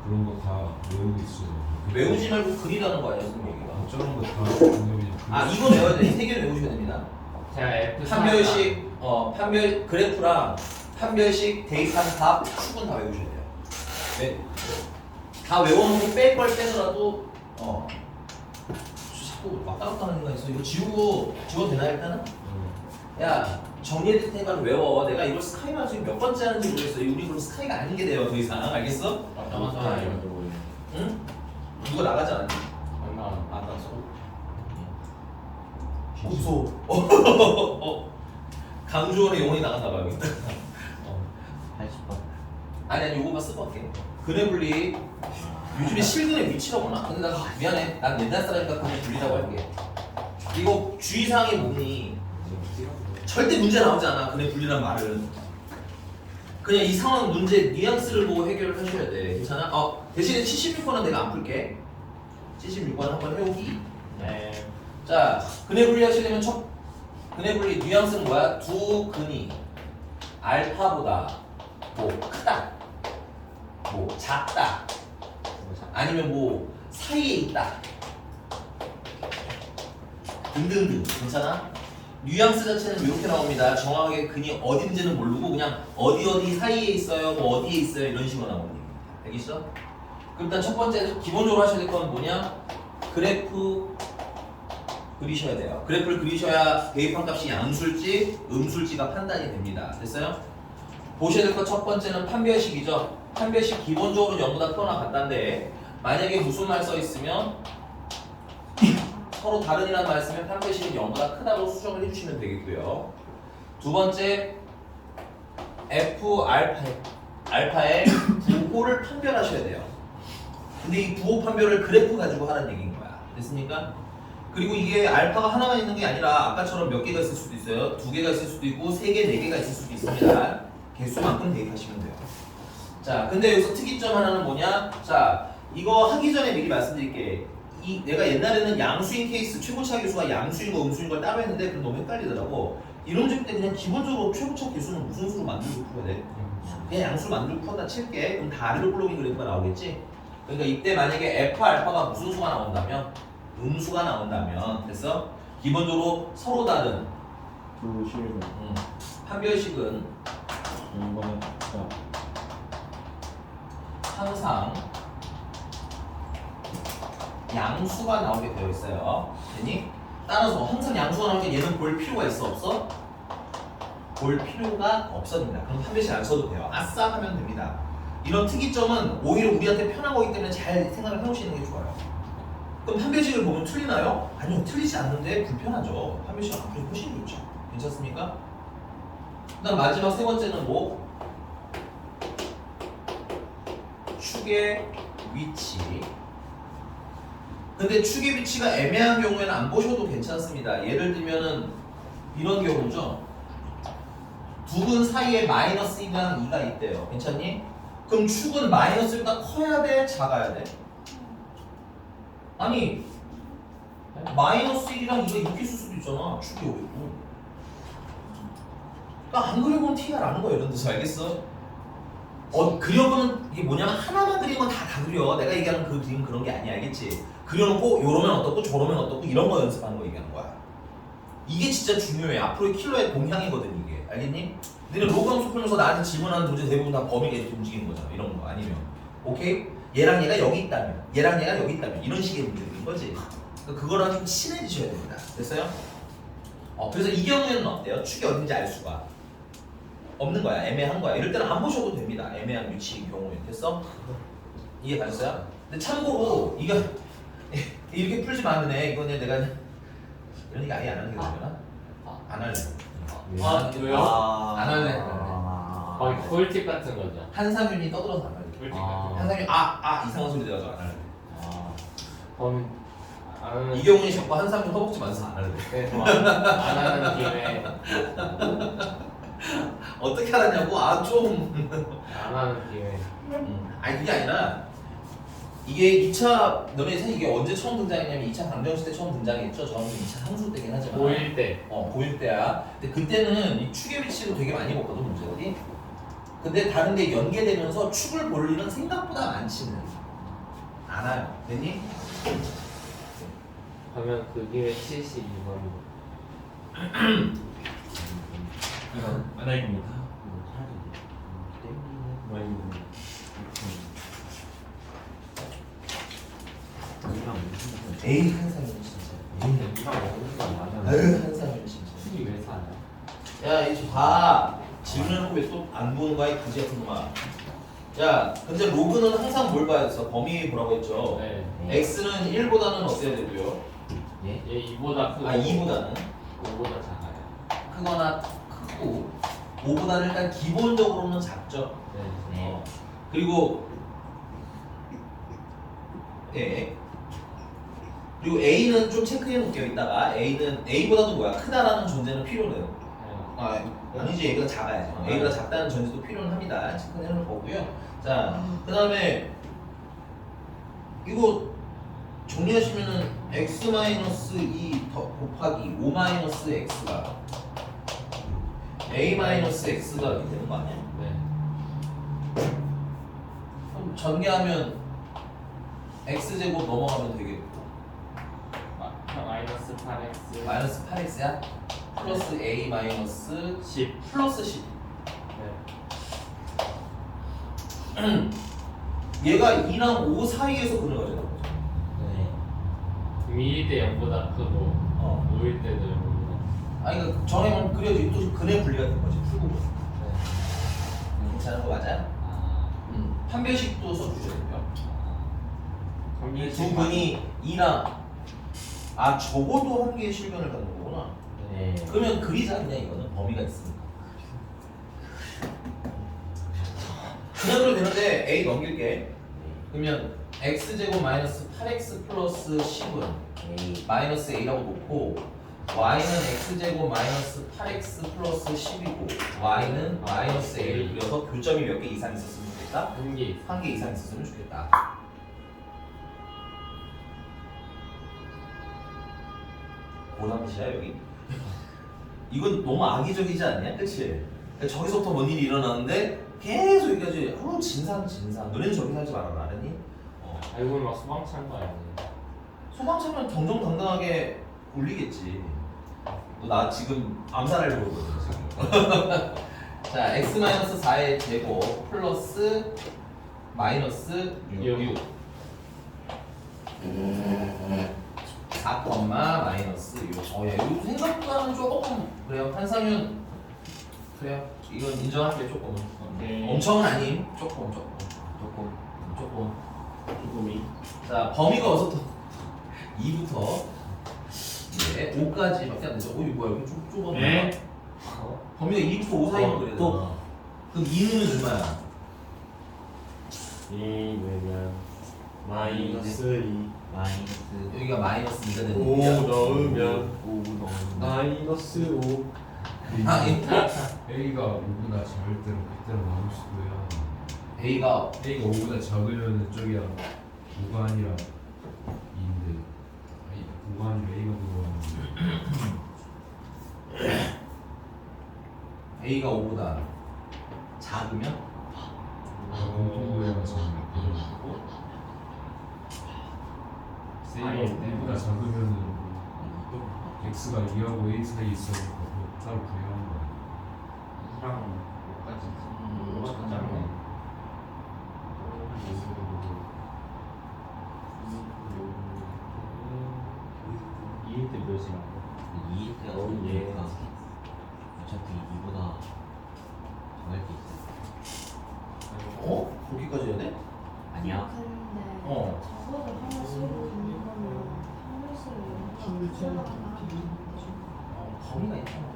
그런 거 다 외우고 있어요. 외우지 말고 그리라는 거 아니야 선생님 얘기가. 저런 거다 공부이 아 이거 외워야 돼. 이 세 개를 외우셔야 됩니다. 제가 F 판별식 판별 그래프랑 판별식 대입한 답 축은 다 외우셔야 돼요. 네. 다 외워놓고 뺄 걸 빼더라도 자꾸 왔다 갔다 하는 생각이 있어. 이거 지워도 되나 일단은? 야 정리해줄 테니까 외워. 내가 이걸 스카이만 지금 몇 번째 하는지 모르겠어. 우리 그럼 스카이가 아닌 게 돼요 더 이상. 알겠어? 맞아. 응? 누가 나가지 않았니? 안 나. 안 나갔어. 없어. 강주원의 영혼이 나갔나 봐요. 여기. 80번 아니 요거만 써볼게. 그네블리 요즘에 실근에 미치라구나. 근데 나 미안해. 난 옛날 사람이니까 그냥 불리라고 할게. 이거 주의사항이 뭐니? 절대 문제 나오지 않아. 그네 불리란 말은. 그냥 이 상황 문제 뉘앙스를 보고 해결을 하셔야 돼. 괜찮아? 대신에 76번은 내가 안 풀게. 76번 한번 해오기. 네. 자, 근해 분리 하시려면 근해 분리 뉘앙스는 뭐야? 두 근이 알파보다 뭐 크다, 뭐 작다, 아니면 뭐 사이에 있다 등등등. 괜찮아? 뉘앙스 자체는 이렇게 나옵니다. 정확하게 근이 어딘지는 모르고 그냥 어디 사이에 있어요, 뭐 어디에 있어요 이런 식으로 나옵니다. 알겠어? 그럼 일단 첫 번째 기본적으로 하셔야 될 건 뭐냐? 그래프 그리셔야 돼요. 그래프를 그리셔야 대입한 값이 양수일지 음수일지가 판단이 됩니다. 됐어요? 보셔야 될 것 첫 번째는 판별식이죠. 판별식 기본적으로 0보다 크거나 같다인데 만약에 무슨 말 써 있으면 서로 다른이라는 말 쓰면 판별식은 0보다 크다고 수정을 해주시면 되겠고요. 두 번째 F 알파의 부호를 판별하셔야 돼요. 근데 이 부호 판별을 그래프 가지고 하는 얘기인 거야. 됐습니까? 그리고 이게 알파가 하나만 있는 게 아니라 아까처럼 몇 개가 있을 수도 있어요. 2개가 있을 수도 있고 3개, 4개가 있을 수도 있습니다. 개수만큼 대입하시면 돼요. 자, 근데 여기서 특이점 하나는 뭐냐? 자, 이거 하기 전에 미리 말씀드릴게. 내가 옛날에는 양수인 케이스, 최고차 개수가 양수인 거, 음수인 걸 따로 했는데 그럼 너무 헷갈리더라고. 이런 집 때 그냥 기본적으로 최고차 개수는 무슨 수로 만들고 풀어야 돼? 그냥 양수로 만들고 풀었다 칠게. 그럼 다 아래로 블록인 그래프가 나오겠지? 그러니까 이때 만약에 F 알파가 무슨 수가 나온다면? 음수가 나온다면 그래서 기본적으로 서로 다른 두 실수. 판별식은 이거는 진짜 항상 양수가 나오게 되어 있어요. 되니? 따라서 항상 양수가 나오면 얘는 볼 필요가 있어 없어? 볼 필요가 없어집니다. 그럼 판별식 안 써도 돼요. 아싸 하면 됩니다. 이런 특이점은 오히려 우리한테 편한 거기 때문에 잘 생각을 해놓으시는 게 좋아요. 그럼 판별식을 보면 틀리나요? 아니요, 틀리지 않는데 불편하죠. 판별식 안 풀면 훨씬 좋죠. 괜찮습니까? 그다음 마지막 세 번째는 뭐? 축의 위치. 근데 축의 위치가 애매한 경우에는 안 보셔도 괜찮습니다. 예를 들면은 이런 경우죠. 두 근 사이에 마이너스 1이랑 2가 있대요. 괜찮니? 그럼 축은 마이너스보다 커야 돼? 작아야 돼? 아니 마이너스 1이랑 2가 이렇게 쓸 수도 있잖아. 축이 여기 있고. 그러니까 안 그려보면 티가 나는 거야. 이런 데서 알겠어? 그려보면 이게 뭐냐면 하나만 그리면 다 그려. 내가 얘기하는 그 그림 그런 게 아니야. 알겠지? 그려놓고 요러면 어떻고 저러면 어떻고 이런 거 연습하는 거 얘기하는 거야. 이게 진짜 중요해. 앞으로의 킬러의 공향이거든 이게. 알겠니? 너네 로그 함수 풀면서 나한테 질문하는 문제 대부분 다 범위가 이렇게 움직이는 거잖아. 이런 거 아니면 오케이? 얘랑 얘가 여기 있다면 얘랑 얘가 여기 있다면 이런 식의 문제들인 거지. 그러니까 그거랑 좀 친해지셔야 됩니다. 됐어요? 그래서 이 경우에는 어때요? 축이 어딘지 알 수가 없는 거야. 애매한 거야. 이럴 때는 안 보셔도 됩니다. 애매한 위치인 경우에. 됐어? 이해 가셨어요? 근데 참고로 이거 이렇게 풀지 마는데 이거는 내가 이런 얘기 아예 안 하는 게 되려나? 안 할래. 왜요? 안 할래. 거의 꿀팁 같은 거죠. 한상윤이 떠들어서 안 할래. 꿀팁 같은 거. 한상윤 이상한 소리 내가지고 안 할래. 그럼 안 하는 이경훈이 자꾸 한상윤 허벅지 만서 안 할래. 그래서 안 하는 김에 어떻게 알았냐고? 좀. 안 하는 김에 아니 그게 아니라 이게 2차 너네 사실 이게 언제 처음 등장했냐면 2차 방정식 때 처음 등장했죠. 저는 2차 함수 때긴 하지만 고1 때 고1 때야. 근데 그때는 이 축의 위치로 되게 많이 봤거든 문제들이. 근데 다른데 연계되면서 축을 볼 일은 생각보다 많지는 않아요. 됐니? 하면 그 김에 72번 이건 만약입니다. 만약입니다. 에이 한상윤 진짜. 이랑 먹는 거 맞아. 에이 한상윤 진짜. 술이 왜 사냐? 야 이제 봐. 질문해놓고 왜 또 안 보는 거야 이 그지 같은 놈아. 야 근데 로그는 항상 뭘 봐야 됐어? 범위 보라고 했죠. 네. x는 1보다는 어때야 되고요? 예? 얘 2보다 크고 2보다는 5보다 작아요. 크거나 크고 5보다는 일단 기본적으로는 작죠. 네. 네. 그리고 그리고 a는 좀 체크해 놓을게요. 이따가 a보다도 뭐야? 크다라는 존재는 필요는 아니지. a보다 작아야지. a보다 작다는 전제도 필요는 합니다. 체크해 놓을 거고요. 자, 그 다음에 이거 정리하시면은 x-2 곱하기 5-x가 a-x가 이렇게 되는 거 아니야? 네. 그럼 전개하면 x제곱 넘어가면 되겠고 마이너스 8x 마이너스 8x야? 플러스 a 마이너스 10. 플러스 10 네. 얘가 2랑 5 사이에서 그늘 가져가는 거죠. 네. 2일 때 0보다 크고 5일 때도 0보다 아니 그러니까 전에 그려야지 또 근의 분리가 된 거지. 풀고 보면. 괜찮은 거 맞아요? 판별식도 써주셔야 돼요. 이 두 근이 2랑 적어도 한 개의 실변을 갖는 거구나. 네. 그러면 그리자 그냥 이거는 범위가 있으니까. 그냥 그려도 되는데 a 넘길게. 그러면 x제곱 마이너스 8x 플러스 10은 A 마이너스 a라고 놓고 y는 x제곱 마이너스 8x 플러스 10이고 y는 마이너스 a를 그려서 교점이 몇 개 이상 있었으면 좋겠다? 한개 한 개 이상 있었으면 좋겠다. 고담시야 여기? 이건 너무 악의적이지 않냐? 그치? 그러니까 저기서부터 뭔 일이 일어나는데 계속 여기까지 진상 너네는 저기 살지 말아라 알았니? 알고 보면 막 소방차인 거 아니야? 소방차면 정정당당하게 울리겠지. 너 나 지금 암살하려고 그러거든 지금. 자 x-4의 제곱 플러스 마이너스 6 4, 마이너스 6. 야, 이거 생각보다는 조금 그래요. 한상윤 그래요. 이건 인정할게 조금. 네. 엄청은 아님. 조금. 조금이. 자 범위가 어서 2부터 이제 5까지밖에 안 되죠. 이거 뭐야? 여기 좁아네. 네. 범위가 2부터 5 사이면 그래. 또. 그럼 2는 얼마야? 2면 마이너스 2. 마이너스 여기가 마이너스 2가 되는 5 거야. 넣으면 5 넣으면 마이너스 5. 아, A가 5보다 작을 때는 그때는 나올 수도 해야 A가 A가 5보다 작으면 저기야 5가 아니라 2인데 5가 아니라 A가 들어가는데 A가 5보다 작으면 공통구에만 작으면 A가 5보다 작으면은 X가 2하고 A 사이에 있으니까 그거 따로 구해야 하는 거야. 2랑 5까지 5가 더 작네. 이일 때 몇이라고? 2일 때 어울리니까 어차피 2보다 작을 게 있어. 그렇게까지 해야 돼? 아니야. 근데 어. 저거를 하나 쓰고 있는 거면 평일식을 범위가 있잖아.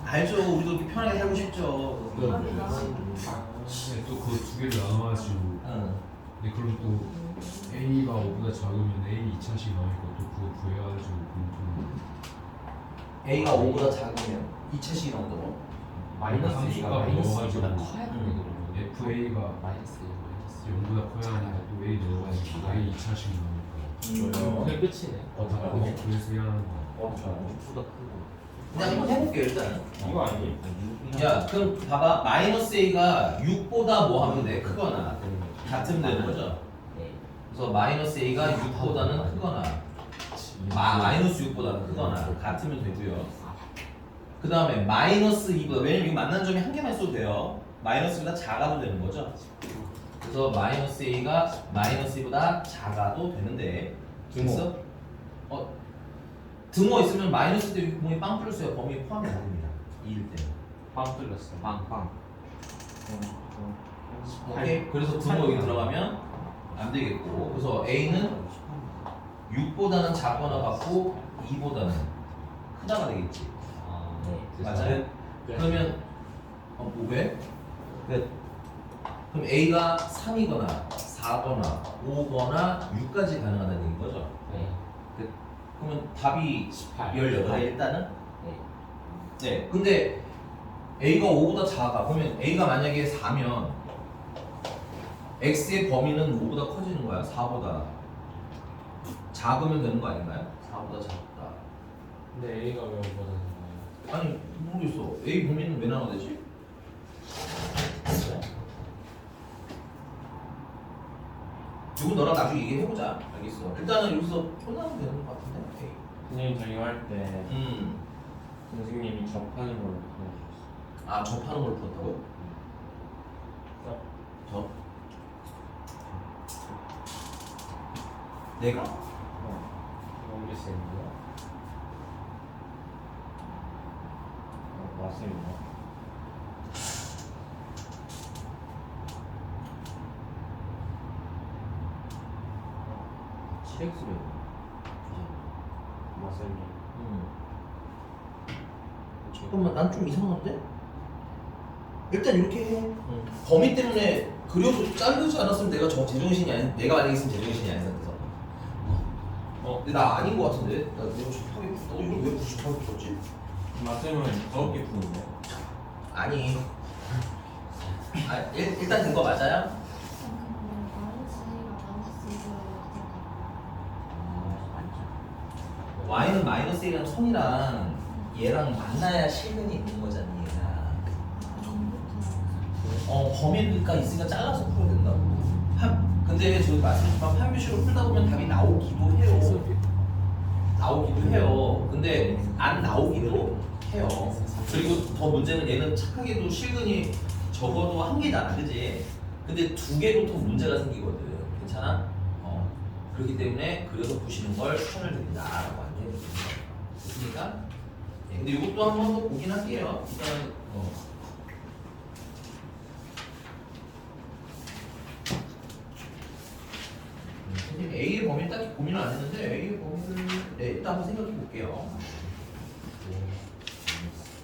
알죠. 우리도 이렇게 편하게 살고 싶죠. 근데 또 그 두 개를 나눠가지고 응. 근데 그럼 또 A가 5보다 작으면 A 2차씩 나오니까 또 그거 구해가지고 공통 A가 5보다 작으면 2차식이 나온다고? 마이너스 함수가 2가 마이너스 넣어가지고 2보다 커야 되는 거거든. FA가 마이너스 0보다 커야 하니까 또 A 넣어가지고 A 2차씩 나오니까 그게 끝이네. 그래서 해야 하는 거야. X가 크고 그냥 한번 해볼게 일단. 이거 아니? 야, 그럼 봐봐. 마이너스 A가 6보다 뭐 하면 돼? 크거나 같으면 되는 거죠? 네. 그래서 마이너스 A가 6보다는 크거나 마이너스 6보다는 크거나 같으면 되고요. 그 다음에 마이너스 2보다 왜냐면 이거 만나는 점이 한 개만 있어도 돼요. 마이너스 2보다 작아도 되는 거죠. 그래서 마이너스 A가 마이너스 2보다 작아도 되는데 됐어? 등호 있으면 마이너스 때 구멍이 빵 뚫렸어요. 범위에 포함이 안 됩니다. 2일 때. 빵 뚫렸어. 빵빵. 오케이. 그래서 등호 여기 들어가면 안 되겠고. 그래서 A는 6보다는 작거나 같고 2보다는 크다가 되겠지. 네. 맞아요? 그러면 뭐 왜? 그럼 A가 3이거나 4거나 5거나 6까지 가능하다는 얘기인 거죠? 네. 그러면 답이 18에 일단은? 네. 네. 근데 A가 5보다 작아. 그러면 A가 만약에 4면 X의 범위는 5보다 커지는 거야. 4보다. 작으면 되는 거 아닌가요? 4보다 작다. 근데 A가 왜 5보다는 거야? 아니 모르겠어. A 범위는 왜 나눠되지? 이거 너랑 나중에 얘기해보자. 알겠어. 일단은 여기서 끝나면 되는 것 같은데. A. 선생님 전형할 때 음. 선생님이 접하는 걸로 보여주셨어요. 아 접하는 걸 풀었다고? 접? 내가? 모르겠어요. 맞습니다. 실행수를 맞습니다. 잠깐만 난 좀 이상한데? 일단 이렇게 해. 범위 때문에 그려도 자르지 않았으면 내가 제정신이 아닌 내가 만약에 있으면 제정신이 아닌 상태에서 근데 나 아닌 것 같은데 나 내가 접하게 너 이걸 왜 98을 풀었지? 맞으면 더럽게 푸는데. 아니 일단 된 거 맞아요? y는 마이너스 1이랑 성이랑 얘랑 만나야 실근이 있는 거잖니 얘랑 범위가 있으니까 잘라서 풀어야 된다고 근데 저기 말씀드렸지만 판별식으로 풀다 보면 답이 나오기도 해요 근데 안 나오기도 해요 그리고 더 문제는 얘는 착하게도 실근이 적어도 한 개잖아 그지? 근데 두 개로 더 문제가 생기거든 괜찮아? 그렇기 때문에 그려서 보시는 걸 추천을 드린다라고 안내해 드립니다 됐습니까? 네, 근데 이것도 한 번 더 보긴 할게요 일단 선생님 A의 범위 딱히 고민을 안 했는데 A의 범위를 일단 한번 생각해 볼게요.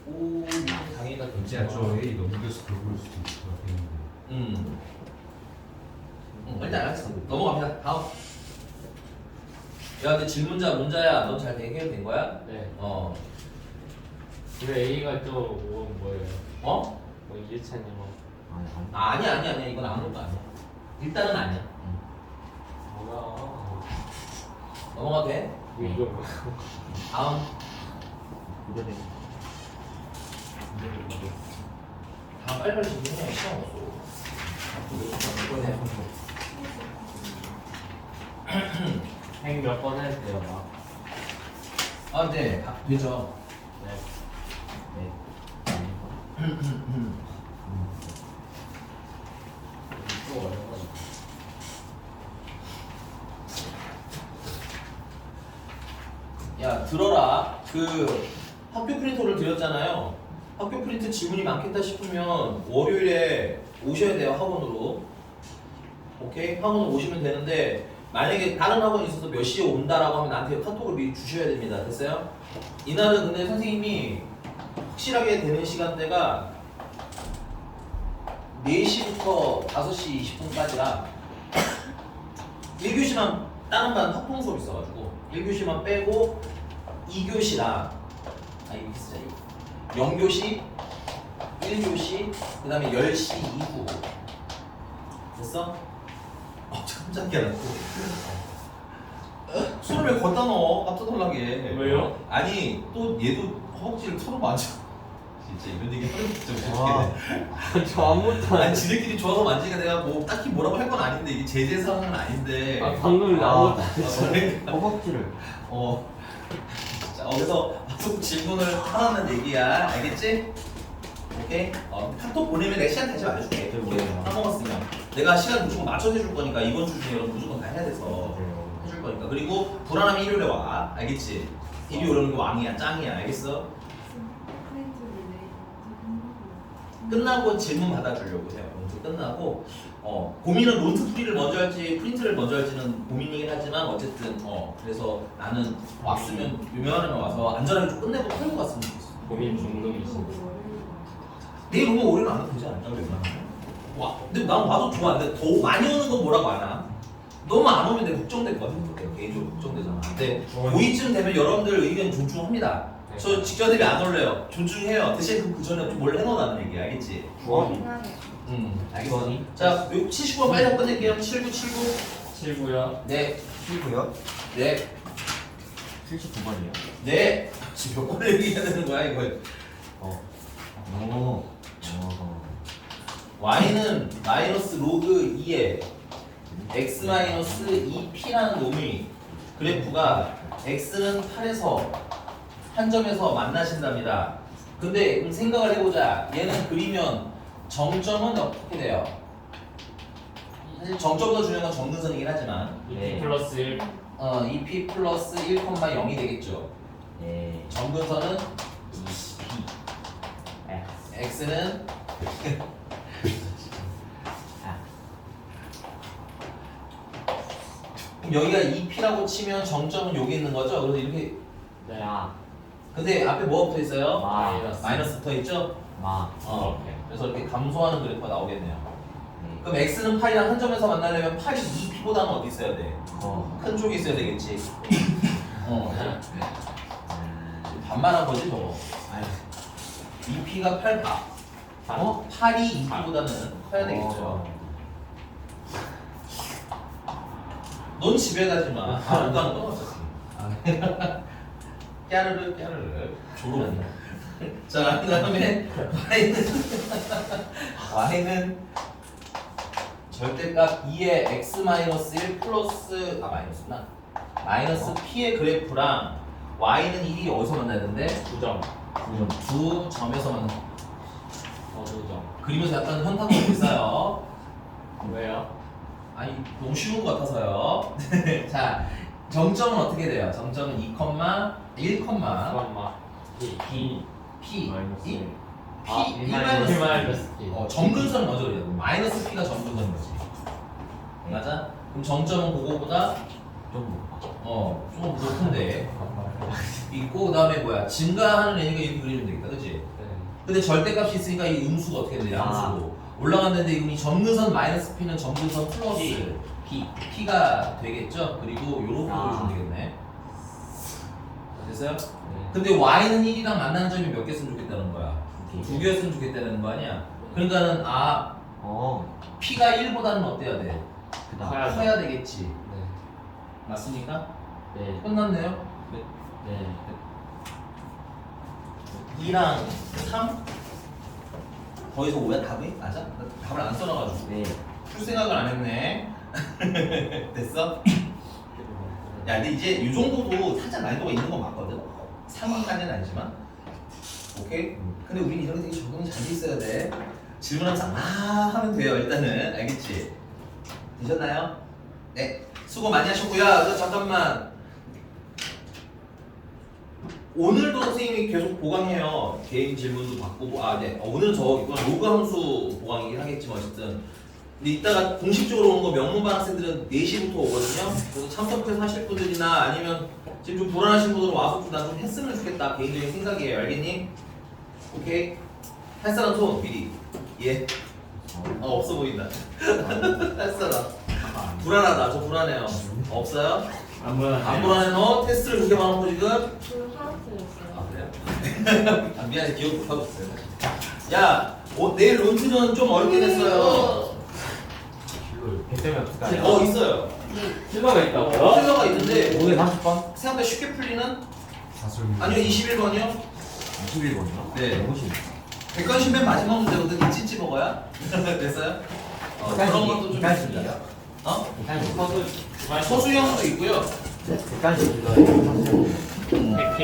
오, 당연히 다 진짜 저 A 넘겨서 그럴 수도 있을 것 같겠는데. 일단 알았어. 넘어갑니다. 다음. 야, 근데 질문자 문자야. 넌 잘 해결된 거야? 네. 그래 A가 또 뭐예요? 어? 뭐 이해찬이 뭐 아니야. 이건 아무것도 아니야. 일단은 아니야. 뭐야? 넘어가도 돼? 이거 뭐야? 다음. 다음 빨리빨리 질문해. 시간 없어. 이거네. 행 몇 번 해도 돼요 막. 네. 되죠. 네. 또 어려워. 야 들어라 그 학교 프린터를 드렸잖아요 학교 프린트 질문이 많겠다 싶으면 월요일에 오셔야 돼요 학원으로 오케이? 학원으로 오시면 되는데 만약에 다른 학원이 있어서 몇 시에 온다라고 하면 나한테 카톡을 미리 주셔야 됩니다 됐어요? 이날은 근데 선생님이 확실하게 되는 시간대가 4시부터 5시 20분까지라 1교시만 다른 반 합동 수업 있어가지고 1교시만 빼고 2교시랑 이거 진짜 0교시, 1교시, 그 다음에 10시 이후 됐어? 깜짝이야 술을 왜 걷다 넣어 깜짝 놀라게 왜요? 아니 또 얘도 허벅지를 털어맞아 진짜 이런 얘기 하는 거 진짜 저 아무것도 아니 지들끼리 좋아서 만지니까 내가 뭐 딱히 뭐라고 할 건 아닌데 이게 제재 사항은 아닌데 방금 아무것도 그러니까 허벅지를 자, 그래서 계속 질문을 하라는 얘기야 알겠지? 오케이? 카톡 보내면 내가 시간 다시 알려줄게 우리 까먹었으면 내가 시간 무조건 맞춰서 해줄 거니까 이번 주 중에 여러분 무조건 다 해야 돼서 해줄 거니까 그리고 불안하면 일요일에 와 알겠지? 일요일 오는 게 왕이야 짱이야 알겠어? 끝나고 질문 받아주려고 해요. 론트 끝나고 고민은 론트 풀이를 먼저 할지 프린트를 먼저 할지는 고민이긴 하지만 어쨌든 그래서 나는 왔으면 유명하면 와서 안전하게 좀 끝내고 털고 갔으면 좋겠어. 고민 중독이시네. 내일 오면 올해는 안 해도 되지 않을까 웬만하면? 와, 근데 난 와도 좋아. 근데 더 많이 오는 건 뭐라고 안 하나? 너무 안 오면 내가 걱정될 것 같은 거 개인적으로 걱정되잖아. 근데 고이쯤 되면 여러분들 의견 존중합니다. 저 직전 대비 안 올려요. 존중해요. 대신 그 전에 좀 뭘 해놓으라는 얘기 알겠지? 주원이 알겠어. 자, 79번 빨리 한번 끝낼게요. 79. 7구요. 네. 7구요? 네. 79번이요? 네. 지금 몇 번 얘기해야 되는 거야 이거? y는 마이너스 로그 2에 x 마이너스 2p라는 놈이 그래프가 x는 8에서 한 점에서 만나신답니다. 근데 생각을 해보자. 얘는 그리면 정점은 어떻게 돼요? 사실 정점보다 중요한 건 정근선이긴 하지만 2p 플러스 1. 2p 플러스 1,0이 되겠죠. 네. 정근선은 2p x는 그럼 여기가 2p라고 치면 정점은 여기 있는 거죠? 그래서 이렇게 네. 근데 앞에 뭐가 붙어 있어요? 마이너스. 마이너스 붙어 있죠? 마 그래서 이렇게 감소하는 그래프가 나오겠네요. 그럼 x는 8이랑 한 점에서 만나려면 8이 2p보다는 어디 있어야 돼? 어. 큰 쪽에 있어야 되겠지. 반만한 거지 저거. 2p가 8바. 8이 2p보다는 커야 되겠죠. 넌 집에 가지 마. 못 가는 건 어차피. 깨르르 졸업. 자, 그다음에 y는 절대값 2의 x-1 플러스 마이너스나 마이너스 p의 그래프랑 y는 1이 어디서 만나야 되는데? 9점. 두 점에서 만나. 9점. 그리면서 약간 현타가 있어요. 왜요? 아니 너무 쉬운 것 같아서요. 자, 정점은 어떻게 돼요? 정점은 2, 1, 잠깐만. p 마이너스 이? 아, p 1 마이너스 마이너스 P. 정근선을 먼저 그려야 돼. 마이너스 p가 정근선인 거지. 맞아? 그럼 정점은 그거보다 좀 조금 높은데 있고 그다음에 뭐야? 증가하는 애니까 이렇게 그리면 되겠다, 그렇지? 네. 근데 절대값이 있으니까 이 음수가 어떻게 되냐? 음수로 올라갔는데 이 점근선 마이너스 p는 점근선 플러스 p가 되겠죠? 그리고 요렇게 보여주면 되겠네. 됐어요? 네. 근데 y는 1이랑 만나는 점이 몇 개였으면 좋겠다는 거야? 2개였으면 좋겠다는 거 아니야? 그러니까는 p가 1보다는 어때야 돼? 그다음. 커야 되겠지. 네. 맞습니까? 네. 끝났네요. 네. 2랑 3? 거기서 5야 답이? 맞아? 나 답을 안 써놔가지고 네. 풀 생각을 안 했네. 됐어? 야, 근데 이제 이 정도도 살짝 난이도가 있는 건 맞거든. 3까지는 아니지만. 오케이? 근데 우린 이런 게 되게 적응이 잘 돼 있어야 돼. 질문하면서 하면 돼요. 일단은 알겠지? 되셨나요? 네. 수고 많이 하셨고요. 잠깐만. 오늘도 선생님이 계속 보강해요. 개인 질문도 받고 네. 오늘은 이건 로그 함수 보강이긴 하겠지만 어쨌든 근데 이따가 공식적으로 오는 거 명문반 학생들은 4시부터 오거든요. 그래서 참석해서 하실 분들이나 아니면 지금 좀 불안하신 분들은 와서 좀 난 좀 했으면 좋겠다 개인적인 생각이에요. 알겠니? 오케이? 할 사람 손 미리. 예? 없어 보인다. 할 사람. 불안하다. 저 불안해요. 없어요? 안 보여. 안 불안해 너? 테스트를 그렇게 많이 하고 지금? 저는 하나였어요. 아 그래요? 아, 미안해 기억 못하고 있어요. 야, 내일 론트는 좀 어렵게 됐어요. 배점이 없을까요? 있어요. 실버가 있다고요? 필러가 있는데 5대 30번? 생각보다 쉽게 풀리는? 사설 아니요 21번이요? 21번이요? 네. 너무 쉽네. 백관심 맨 마지막 문제거든. 이 찌찌 먹어야? 됐어요? 그런 것도 좀 있습니다. 서수 소수형도 있고요. 객관식 이거 100킬.